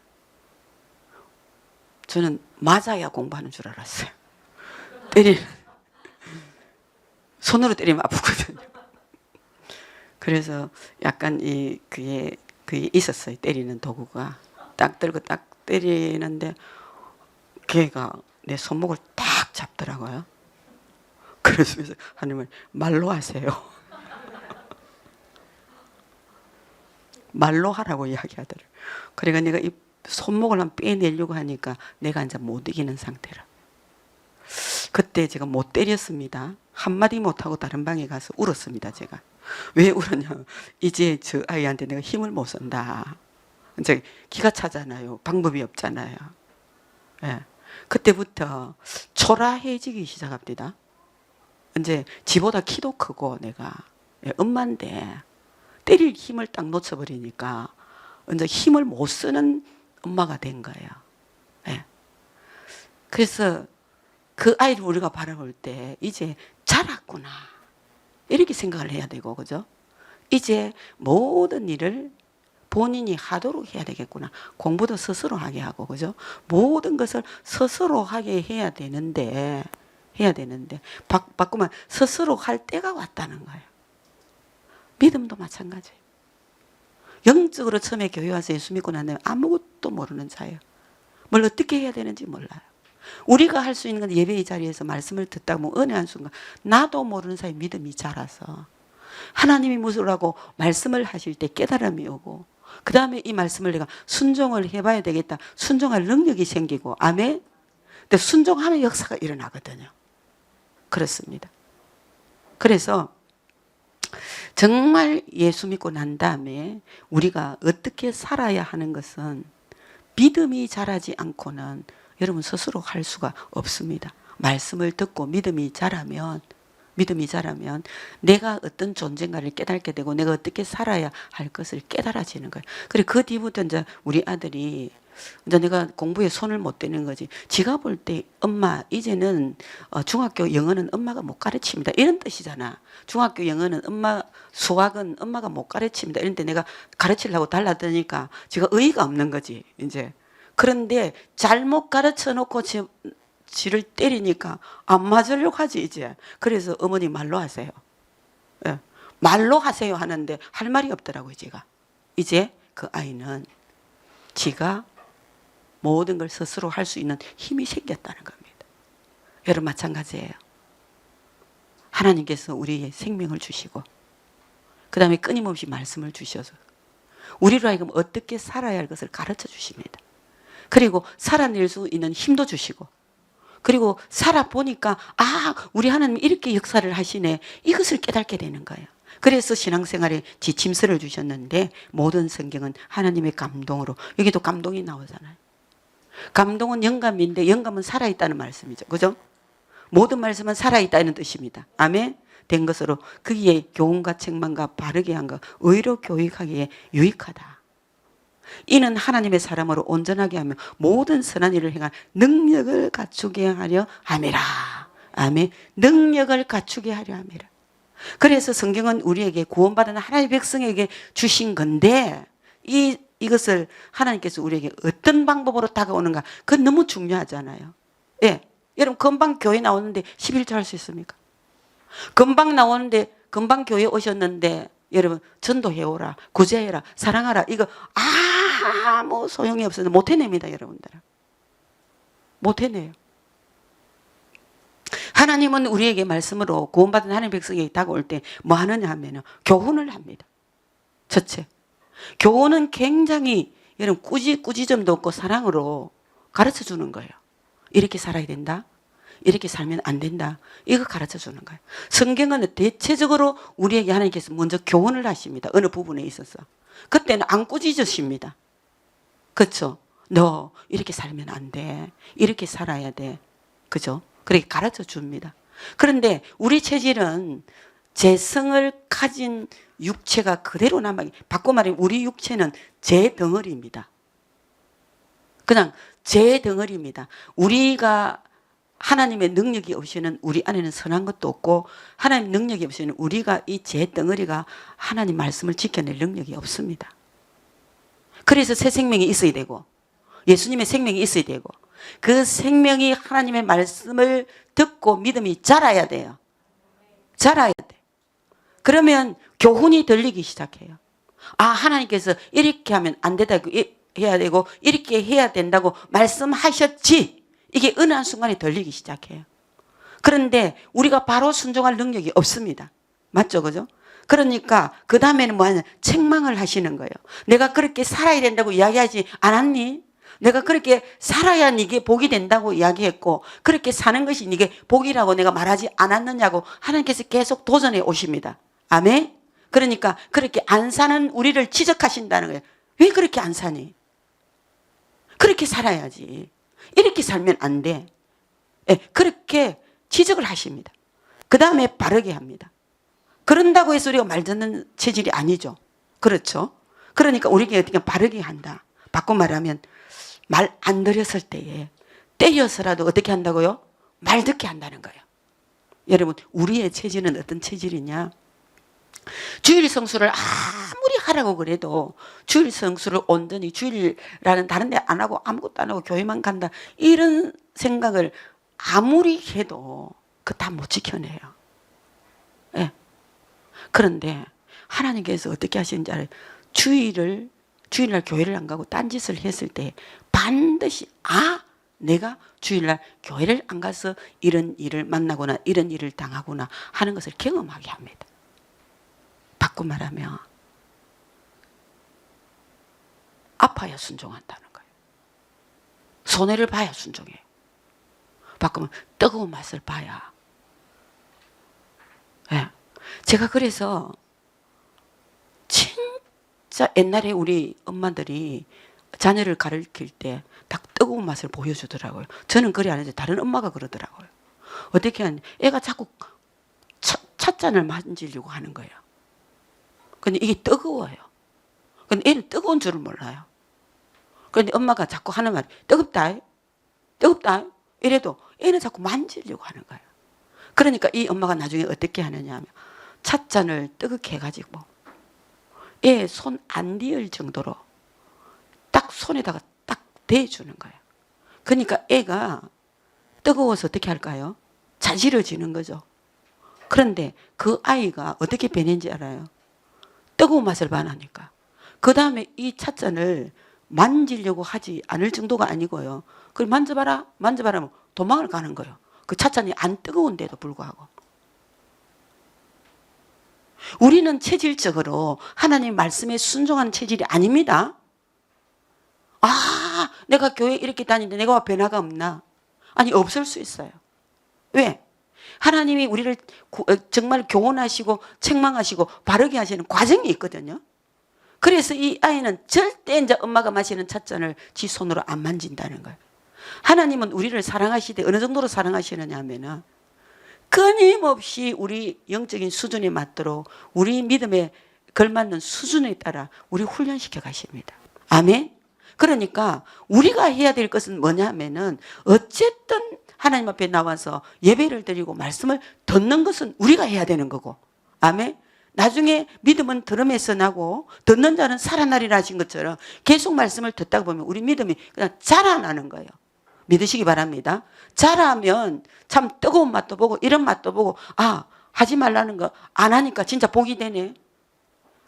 저는 맞아야 공부하는 줄 알았어요. 손으로 때리면 아프거든요. 그래서 약간 그게 있었어요. 때리는 도구가. 딱 들고 딱 때리는데 걔가 내 손목을 딱 잡더라고요. 그래서 하나님을 말로 하세요. 말로 하라고 이야기하더라고요. 그러니까 내가 이 손목을 한 빼내려고 하니까 내가 이제 못 이기는 상태라. 그때 제가 못 때렸습니다. 한마디 못하고 다른 방에 가서 울었습니다, 제가. 왜 울었냐. 이제 저 아이한테 내가 힘을 못 쓴다. 이제 기가 차잖아요. 방법이 없잖아요. 예. 그때부터 초라해지기 시작합니다. 이제 지보다 키도 크고 내가 엄마인데 때릴 힘을 딱 놓쳐버리니까 이제 힘을 못 쓰는 엄마가 된 거예요. 예. 그래서 그 아이를 우리가 바라볼 때 이제 자랐구나 이렇게 생각을 해야 되고, 그죠? 이제 모든 일을 본인이 하도록 해야 되겠구나. 공부도 스스로 하게 하고, 그죠? 모든 것을 스스로 하게 해야 되는데 바꾸면 스스로 할 때가 왔다는 거예요. 믿음도 마찬가지예요. 영적으로 처음에 교회 와서 예수 믿고 난 다음에 아무것도 모르는 자예요. 뭘 어떻게 해야 되는지 몰라요. 우리가 할 수 있는 건 예배의 자리에서 말씀을 듣다 보면 은혜 한 순간 나도 모르는 사이 믿음이 자라서 하나님이 무엇이라고 말씀을 하실 때 깨달음이 오고, 그 다음에 이 말씀을 내가 순종을 해봐야 되겠다. 순종할 능력이 생기고, 아멘. 근데 순종하면 역사가 일어나거든요. 그렇습니다. 그래서 정말 예수 믿고 난 다음에 우리가 어떻게 살아야 하는 것은 믿음이 자라지 않고는 여러분 스스로 할 수가 없습니다. 말씀을 듣고 믿음이 자라면 내가 어떤 존재인가를 깨닫게 되고 내가 어떻게 살아야 할 것을 깨달아지는 거예요. 그리고 그 뒤부터 이제 우리 아들이 이제 내가 공부에 손을 못 대는 거지. 지가 볼 때 엄마 이제는 중학교 영어는 엄마가 못 가르칩니다. 이런 뜻이잖아. 중학교 영어는 수학은 엄마가 못 가르칩니다. 이런데 내가 가르치려고 달라드니까 지가 의의가 없는 거지, 이제. 그런데 잘못 가르쳐 놓고 지를 때리니까 안 맞으려고 하지, 이제. 그래서 어머니 말로 하세요. 예. 말로 하세요 하는데 할 말이 없더라고요, 제가. 이제 그 아이는 지가 모든 걸 스스로 할 수 있는 힘이 생겼다는 겁니다. 여러분 마찬가지예요. 하나님께서 우리의 생명을 주시고 그 다음에 끊임없이 말씀을 주셔서 우리로 하여금 어떻게 살아야 할 것을 가르쳐 주십니다. 그리고 살아낼 수 있는 힘도 주시고, 그리고 살아보니까 우리 하나님 이렇게 역사를 하시네, 이것을 깨닫게 되는 거예요. 그래서 신앙생활에 지침서를 주셨는데 모든 성경은 하나님의 감동으로, 여기도 감동이 나오잖아요. 감동은 영감인데 영감은 살아있다는 말씀이죠, 그죠? 모든 말씀은 살아있다는 뜻입니다. 아멘. 된 것으로 거기에 교훈과 책망과 바르게 한 것, 의로 교육하기에 유익하다. 이는 하나님의 사람으로 온전하게 하며 모든 선한 일을 행한 능력을 갖추게 하려 함이라. 아멘. 능력을 갖추게 하려 함이라. 그래서 성경은 우리에게 구원받은 하나님의 백성에게 주신 건데 이것을 하나님께서 우리에게 어떤 방법으로 다가오는가, 그건 너무 중요하잖아요. 예. 여러분 금방 교회 나오는데 11조 할 수 있습니까? 금방 교회 오셨는데 여러분 전도해오라, 구제해라, 사랑하라, 이거 아무 소용이 없어서 못 해냅니다, 여러분들. 못 해내요. 하나님은 우리에게 말씀으로 구원받은 하나님의 백성에게 다가올 때 뭐 하느냐 하면 교훈을 합니다. 첫째, 교훈은 굉장히 여러분 꾸지점도 없고 사랑으로 가르쳐 주는 거예요. 이렇게 살아야 된다, 이렇게 살면 안 된다, 이거 가르쳐 주는 거예요. 성경은 대체적으로 우리에게 하나님께서 먼저 교훈을 하십니다. 어느 부분에 있어서. 그때는 안 꾸짖으십니다. 그렇죠? 너 이렇게 살면 안 돼, 이렇게 살아야 돼, 그죠? 그렇게 가르쳐 줍니다. 그런데 우리 체질은 재성을 가진 육체가 그대로 남아. 바꿔 말하면 우리 육체는 재 덩어리입니다. 그냥 재 덩어리입니다. 우리가 하나님의 능력이 없이는 우리 안에는 선한 것도 없고, 하나님 능력이 없이는 우리가 이 재 덩어리가 하나님 말씀을 지켜낼 능력이 없습니다. 그래서 새 생명이 있어야 되고, 예수님의 생명이 있어야 되고, 그 생명이 하나님의 말씀을 듣고 믿음이 자라야 돼요. 자라야 돼. 그러면 교훈이 들리기 시작해요. 아, 하나님께서 이렇게 하면 안 된다고 해야 되고 이렇게 해야 된다고 말씀하셨지. 이게 어느 한순간에 들리기 시작해요. 그런데 우리가 바로 순종할 능력이 없습니다. 맞죠? 그죠? 그러니까 그 다음에는 뭐하냐, 책망을 하시는 거예요. 내가 그렇게 살아야 된다고 이야기하지 않았니? 내가 그렇게 살아야 이게 복이 된다고 이야기했고, 그렇게 사는 것이 이게 복이라고 내가 말하지 않았느냐고 하나님께서 계속 도전해 오십니다. 아멘? 그러니까 그렇게 안 사는 우리를 지적하신다는 거예요. 왜 그렇게 안 사니? 그렇게 살아야지. 이렇게 살면 안 돼. 예, 그렇게 지적을 하십니다. 그 다음에 바르게 합니다. 그런다고 해서 우리가 말 듣는 체질이 아니죠. 그렇죠? 그러니까 우리에게 어떻게 바르게 한다. 바꿔 말하면 말 안 들었을 때에 때려서라도 어떻게 한다고요? 말 듣게 한다는 거예요. 여러분, 우리의 체질은 어떤 체질이냐? 주일 성수를 아무리 하라고 그래도 주일 성수를 온전히 주일이라는 다른 데 안 하고 아무것도 안 하고 교회만 간다, 이런 생각을 아무리 해도 그 다 못 지켜내요. 예. 그런데 하나님께서 어떻게 하시는지 알아요? 주일날 교회를 안 가고 딴짓을 했을 때 반드시 내가 주일날 교회를 안 가서 이런 일을 만나거나 이런 일을 당하구나 하는 것을 경험하게 합니다. 바꿔 말하면 아파야 순종한다는 거예요. 손해를 봐야 순종해요. 바꾸면 뜨거운 맛을 봐야. 네. 제가 그래서 진짜 옛날에 우리 엄마들이 자녀를 가르칠 때 딱 뜨거운 맛을 보여주더라고요. 저는 그래 안 했는데 다른 엄마가 그러더라고요. 어떻게 하냐, 애가 자꾸 찻잔을 만지려고 하는 거예요. 근데 이게 뜨거워요. 근데 애는 뜨거운 줄을 몰라요. 그런데 엄마가 자꾸 하는 말이 뜨겁다, 뜨겁다 이래도 애는 자꾸 만지려고 하는 거예요. 그러니까 이 엄마가 나중에 어떻게 하느냐 하면 찻잔을 뜨겁게 해가지고 애 손 안 닿을 정도로 딱 손에다가 딱 대주는 거예요. 그러니까 애가 뜨거워서 어떻게 할까요? 자지러지는 거죠. 그런데 그 아이가 어떻게 변했는지 알아요? 뜨거운 맛을 반하니까. 그 다음에 이 찻잔을 만지려고 하지 않을 정도가 아니고요. 그걸 만져봐라 하면 도망을 가는 거예요. 그 찻잔이 안 뜨거운데도 불구하고. 우리는 체질적으로 하나님 말씀에 순종하는 체질이 아닙니다. 내가 교회 이렇게 다니는데 내가 변화가 없나? 아니, 없을 수 있어요. 왜? 하나님이 우리를 정말 교훈하시고 책망하시고 바르게 하시는 과정이 있거든요. 그래서 이 아이는 절대 이제 엄마가 마시는 찻잔을 지 손으로 안 만진다는 거예요. 하나님은 우리를 사랑하시되 어느 정도로 사랑하시느냐 하면은 끊임없이 우리 영적인 수준에 맞도록 우리 믿음에 걸맞는 수준에 따라 우리 훈련시켜 가십니다. 아멘. 그러니까 우리가 해야 될 것은 뭐냐 하면은 어쨌든 하나님 앞에 나와서 예배를 드리고 말씀을 듣는 것은 우리가 해야 되는 거고. 아멘. 나중에 믿음은 들음에서 나고 듣는 자는 살아나리라 하신 것처럼 계속 말씀을 듣다 보면 우리 믿음이 그냥 자라나는 거예요. 믿으시기 바랍니다. 자라면 참 뜨거운 맛도 보고 이런 맛도 보고 하지 말라는 거 안 하니까 진짜 복이 되네.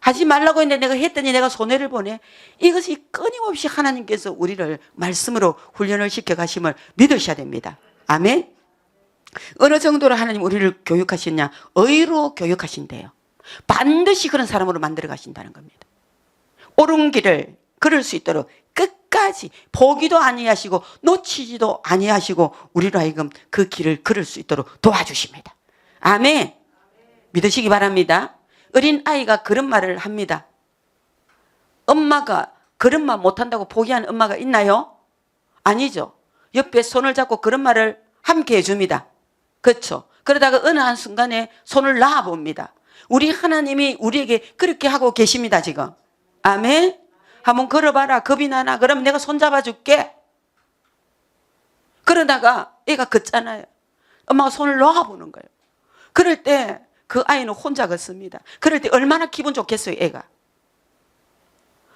하지 말라고 했는데 내가 했더니 내가 손해를 보네. 이것이 끊임없이 하나님께서 우리를 말씀으로 훈련을 시켜 가심을 믿으셔야 됩니다. 아멘. 어느 정도로 하나님 우리를 교육하시냐? 의로 교육하신대요. 반드시 그런 사람으로 만들어 가신다는 겁니다. 옳은 길을 걸을 수 있도록 끝까지 포기도 아니하시고 놓치지도 아니하시고 우리로 하여금 그 길을 걸을 수 있도록 도와주십니다. 아멘. 믿으시기 바랍니다. 어린 아이가 그런 말을 합니다. 엄마가 그런 말 못한다고 포기하는 엄마가 있나요? 아니죠. 옆에 손을 잡고 그런 말을 함께 해줍니다. 그렇죠. 그러다가 어느 한순간에 손을 놔봅니다. 우리 하나님이 우리에게 그렇게 하고 계십니다, 지금. 아멘. 한번 걸어봐라. 겁이 나나? 그러면 내가 손잡아 줄게. 그러다가 애가 걷잖아요. 엄마가 손을 놓아보는 거예요. 그럴 때 그 아이는 혼자 걷습니다. 그럴 때 얼마나 기분 좋겠어요, 애가.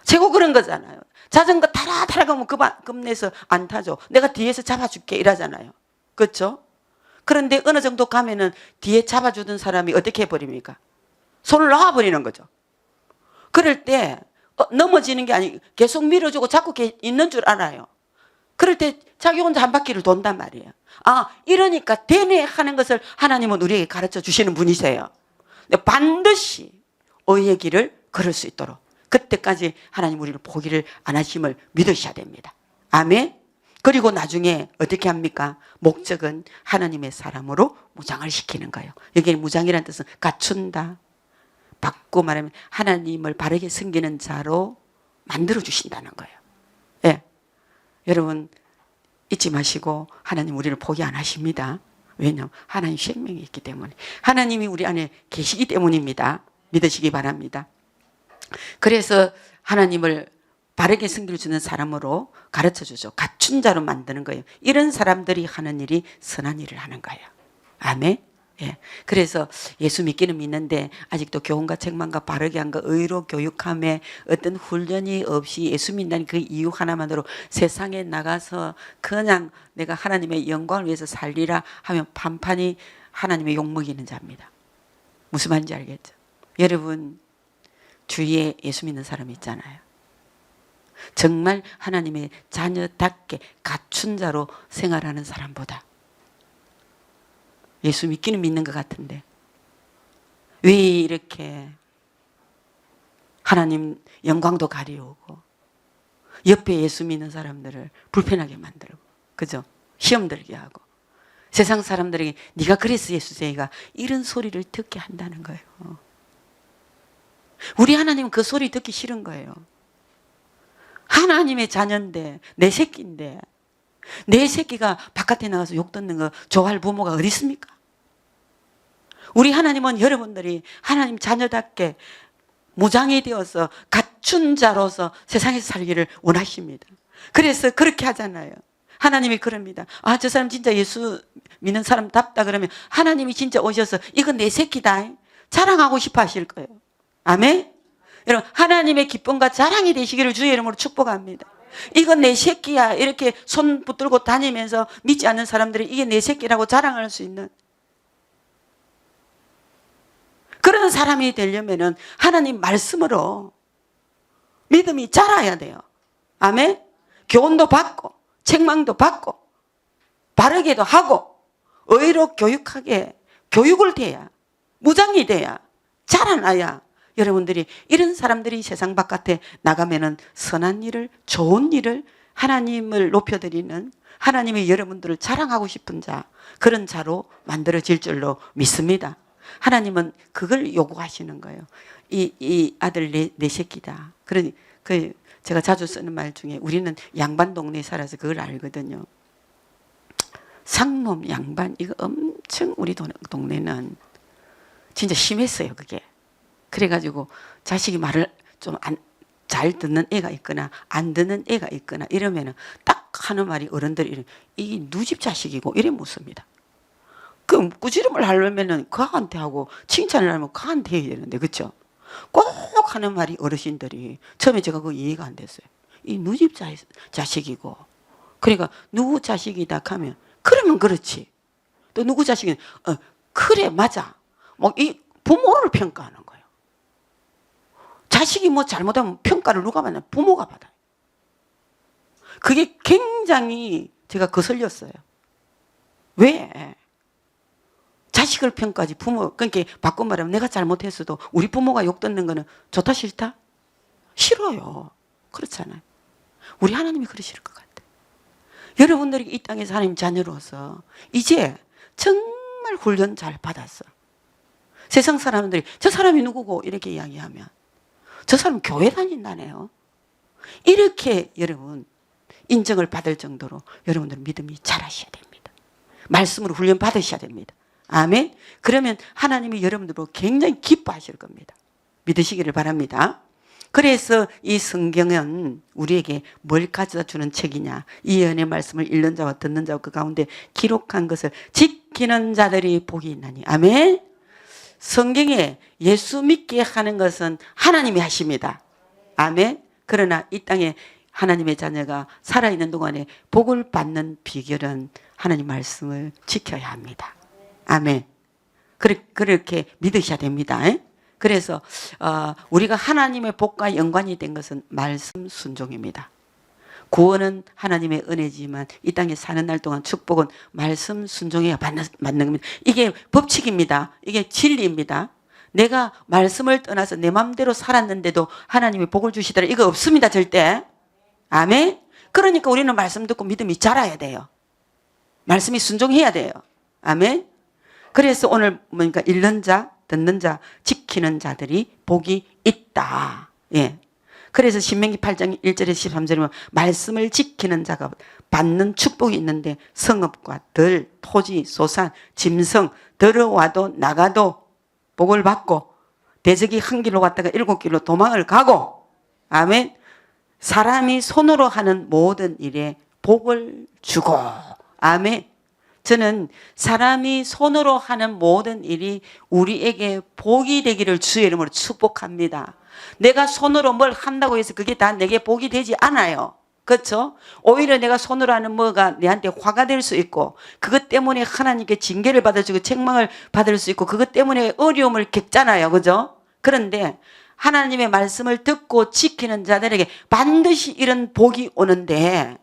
최고 그런 거잖아요. 자전거 타라 가면 겁내서 안 타죠. 내가 뒤에서 잡아줄게 이러잖아요. 그렇죠? 그런데 어느 정도 가면은 뒤에 잡아주던 사람이 어떻게 해버립니까? 손을 놔버리는 거죠. 그럴 때 넘어지는 게 아니고 계속 밀어주고 자꾸 있는 줄 알아요. 그럴 때 자기 혼자 한 바퀴를 돈단 말이에요. 아, 이러니까 되네 하는 것을 하나님은 우리에게 가르쳐 주시는 분이세요. 반드시 의의 길을 걸을 수 있도록 그때까지 하나님 우리를 포기를 안 하심을 믿으셔야 됩니다. 아멘. 그리고 나중에 어떻게 합니까? 목적은 하나님의 사람으로 무장을 시키는 거예요. 여기 무장이라는 뜻은 갖춘다. 바꾸고 말하면 하나님을 바르게 섬기는 자로 만들어 주신다는 거예요. 예. 여러분 잊지 마시고 하나님 우리를 포기 안 하십니다. 왜냐하면 하나님 생명이 있기 때문에. 하나님이 우리 안에 계시기 때문입니다. 믿으시기 바랍니다. 그래서 하나님을 바르게 섬겨주는 사람으로 가르쳐주죠. 갖춘 자로 만드는 거예요. 이런 사람들이 하는 일이 선한 일을 하는 거예요. 아멘. 예. 그래서 예수 믿기는 믿는데 아직도 교훈과 책망과 바르게 한 거 의로 교육함에 어떤 훈련이 없이 예수 믿는 그 이유 하나만으로 세상에 나가서 그냥 내가 하나님의 영광을 위해서 살리라 하면 판판이 하나님의 욕먹이는 자입니다. 무슨 말인지 알겠죠? 여러분 주위에 예수 믿는 사람 있잖아요. 정말 하나님의 자녀답게 갖춘 자로 생활하는 사람보다 예수 믿기는 믿는 것 같은데 왜 이렇게 하나님 영광도 가리우고 옆에 예수 믿는 사람들을 불편하게 만들고 그죠? 시험 들게 하고 세상 사람들에게 네가 그래서 예수쟁이가 이런 소리를 듣게 한다는 거예요. 우리 하나님은 그 소리 듣기 싫은 거예요. 하나님의 자녀인데 내 새끼인데 내 새끼가 바깥에 나가서 욕 듣는 거 좋아할 부모가 어디 있습니까? 우리 하나님은 여러분들이 하나님 자녀답게 무장이 되어서 갖춘 자로서 세상에서 살기를 원하십니다. 그래서 그렇게 하잖아요. 하나님이 그럽니다. 아, 저 사람 진짜 예수 믿는 사람답다 그러면 하나님이 진짜 오셔서 이건 내 새끼다 자랑하고 싶어 하실 거예요. 아멘. 여러분 하나님의 기쁨과 자랑이 되시기를 주의 이름으로 축복합니다. 이건 내 새끼야 이렇게 손 붙들고 다니면서 믿지 않는 사람들이 이게 내 새끼라고 자랑할 수 있는 그런 사람이 되려면은 하나님 말씀으로 믿음이 자라야 돼요. 아멘. 교훈도 받고 책망도 받고 바르게도 하고 의로 교육하게 교육을 돼야 무장이 돼야 자라나야 여러분들이 이런 사람들이 세상 바깥에 나가면은 선한 일을 좋은 일을 하나님을 높여드리는 하나님이 여러분들을 자랑하고 싶은 자 그런 자로 만들어질 줄로 믿습니다. 하나님은 그걸 요구하시는 거예요. 이 아들 내 새끼다. 그러니 제가 자주 쓰는 말 중에 우리는 양반 동네에 살아서 그걸 알거든요. 상놈 양반 이거 엄청 우리 동네는 진짜 심했어요. 그게. 그래가지고 자식이 말을 좀 잘 듣는 애가 있거나 안 듣는 애가 있거나 이러면은 딱 하는 말이 어른들이 이 누집 자식이고 이래 묻습니다. 그 꾸지름을 하려면은 그한테 하고 칭찬을 하면 그한테 해야 되는데 그렇죠? 꼭 하는 말이 어르신들이 처음에 제가 그거 이해가 안 됐어요. 이 누집 자식이고 그러니까 누구 자식이다 하면 그러면 그렇지. 또 누구 자식은 그래 맞아. 뭐 이 부모를 평가하는 거예요. 자식이 뭐 잘못하면 평가를 누가 받나? 부모가 받아요. 그게 굉장히 제가 거슬렸어요. 왜? 자식을 평가하지 부모 그러니까 바꿔 말하면 내가 잘못했어도 우리 부모가 욕 듣는 거는 좋다 싫다? 싫어요. 그렇잖아요. 우리 하나님이 그러실 것 같아요. 여러분들이 이 땅에서 하나님 자녀로서 이제 정말 훈련 잘 받았어. 세상 사람들이 저 사람이 누구고 이렇게 이야기하면 저 사람 교회 다닌다네요. 이렇게 여러분 인정을 받을 정도로 여러분들 믿음이 잘하셔야 됩니다. 말씀으로 훈련 받으셔야 됩니다. 아멘. 그러면 하나님이 여러분들 보고 굉장히 기뻐하실 겁니다. 믿으시기를 바랍니다. 그래서 이 성경은 우리에게 뭘 가져다 주는 책이냐. 이 은혜의 말씀을 읽는 자와 듣는 자와 그 가운데 기록한 것을 지키는 자들이 복이 있나니. 아멘. 성경에 예수 믿게 하는 것은 하나님이 하십니다. 아멘. 그러나 이 땅에 하나님의 자녀가 살아있는 동안에 복을 받는 비결은 하나님 말씀을 지켜야 합니다. 아멘. 그렇게 믿으셔야 됩니다. 그래서 우리가 하나님의 복과 연관이 된 것은 말씀 순종입니다. 구원은 하나님의 은혜지만 이 땅에 사는 날 동안 축복은 말씀 순종해야 맞는 겁니다. 이게 법칙입니다. 이게 진리입니다. 내가 말씀을 떠나서 내 마음대로 살았는데도 하나님이 복을 주시더라. 이거 없습니다. 절대. 아멘. 그러니까 우리는 말씀 듣고 믿음이 자라야 돼요. 말씀이 순종해야 돼요. 아멘. 그래서 오늘 뭐니까 읽는 자, 듣는 자, 지키는 자들이 복이 있다. 예. 그래서 신명기 8장 1절에서 13절이면 말씀을 지키는 자가 받는 축복이 있는데 성읍과 들, 토지, 소산, 짐승 들어와도 나가도 복을 받고 대적이 한 길로 갔다가 7길로 도망을 가고 아멘. 사람이 손으로 하는 모든 일에 복을 주고 아멘. 저는 사람이 손으로 하는 모든 일이 우리에게 복이 되기를 주의 이름으로 축복합니다. 내가 손으로 뭘 한다고 해서 그게 다 내게 복이 되지 않아요. 그렇죠? 오히려 내가 손으로 하는 뭐가 내한테 화가 될 수 있고 그것 때문에 하나님께 징계를 받아주고 책망을 받을 수 있고 그것 때문에 어려움을 겪잖아요. 그죠? 그런데 하나님의 말씀을 듣고 지키는 자들에게 반드시 이런 복이 오는데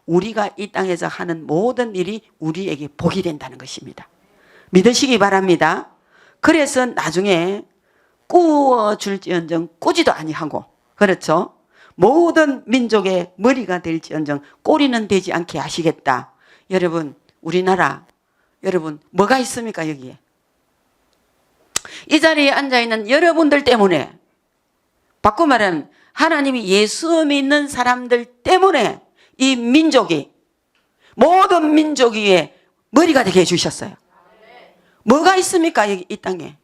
우리가 이 땅에서 하는 모든 일이 우리에게 복이 된다는 것입니다. 믿으시기 바랍니다. 그래서 나중에 꾸어줄지언정 꾸지도 아니하고 그렇죠? 모든 민족의 머리가 될지언정 꼬리는 되지 않게 하시겠다. 여러분 우리나라 여러분 뭐가 있습니까 여기에? 이 자리에 앉아있는 여러분들 때문에 바꿔 말하면 하나님이 예수 믿는 사람들 때문에 이 민족이 모든 민족 위에 머리가 되게 해주셨어요. 뭐가 있습니까 이 땅에?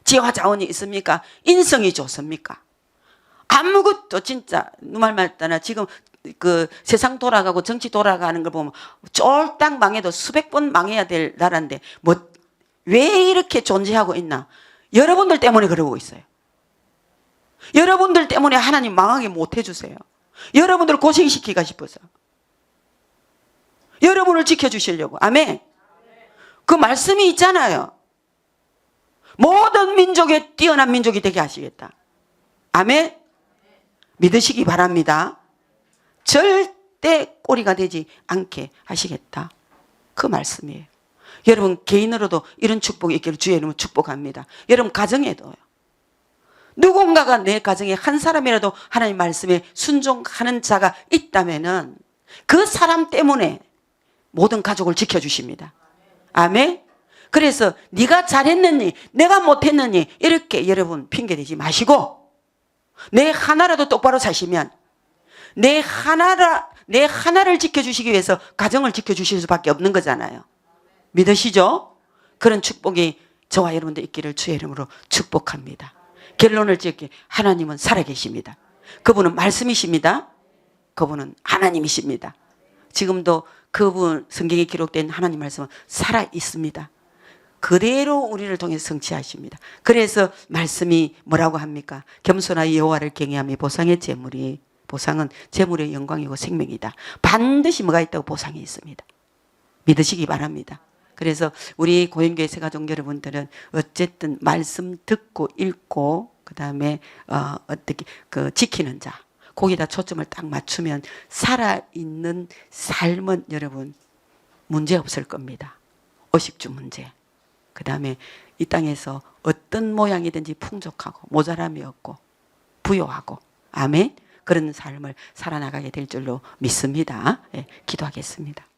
지혜와 자원이 있습니까? 인성이 좋습니까? 아무것도 진짜 누말 말따나 지금 그 세상 돌아가고 정치 돌아가는 걸 보면 쫄딱 망해도 수백 번 망해야 될 나라인데 뭐 왜 이렇게 존재하고 있나? 여러분들 때문에 그러고 있어요. 여러분들 때문에 하나님 망하게 못 해주세요. 여러분들을 고생시키고 싶어서 여러분을 지켜주시려고. 아멘. 그 말씀이 있잖아요. 모든 민족에 뛰어난 민족이 되게 하시겠다. 아멘. 믿으시기 바랍니다. 절대 꼬리가 되지 않게 하시겠다. 그 말씀이에요. 여러분 개인으로도 이런 축복이 있기를 주의 이름으로 축복합니다. 여러분 가정에도요. 누군가가 내 가정에 한 사람이라도 하나님 말씀에 순종하는 자가 있다면은 그 사람 때문에 모든 가족을 지켜주십니다. 아멘. 그래서 네가 잘했느니 내가 못했느니 이렇게 여러분 핑계대지 마시고 내 하나라도 똑바로 사시면 내 하나를 지켜주시기 위해서 가정을 지켜주실 수밖에 없는 거잖아요. 믿으시죠? 그런 축복이 저와 여러분들 있기를 주의 이름으로 축복합니다. 결론을 짓게 하나님은 살아계십니다. 그분은 말씀이십니다. 그분은 하나님이십니다. 지금도 그분 성경에 기록된 하나님 말씀은 살아있습니다. 그대로 우리를 통해서 성취하십니다. 그래서 말씀이 뭐라고 합니까? 겸손하여 여호와를 경외하며 보상의 보상은 재물의 영광이고 생명이다. 반드시 뭐가 있다고 보상이 있습니다. 믿으시기 바랍니다. 그래서 우리 고인교회 새가족 여러분들은 어쨌든 말씀 듣고 읽고 그다음에 어떻게 그 지키는 자 거기다 초점을 딱 맞추면 살아있는 삶은 여러분 문제 없을 겁니다. 의식주 문제. 그다음에 이 땅에서 어떤 모양이든지 풍족하고 모자람이 없고 부요하고 아멘. 그런 삶을 살아나가게 될 줄로 믿습니다. 예, 기도하겠습니다.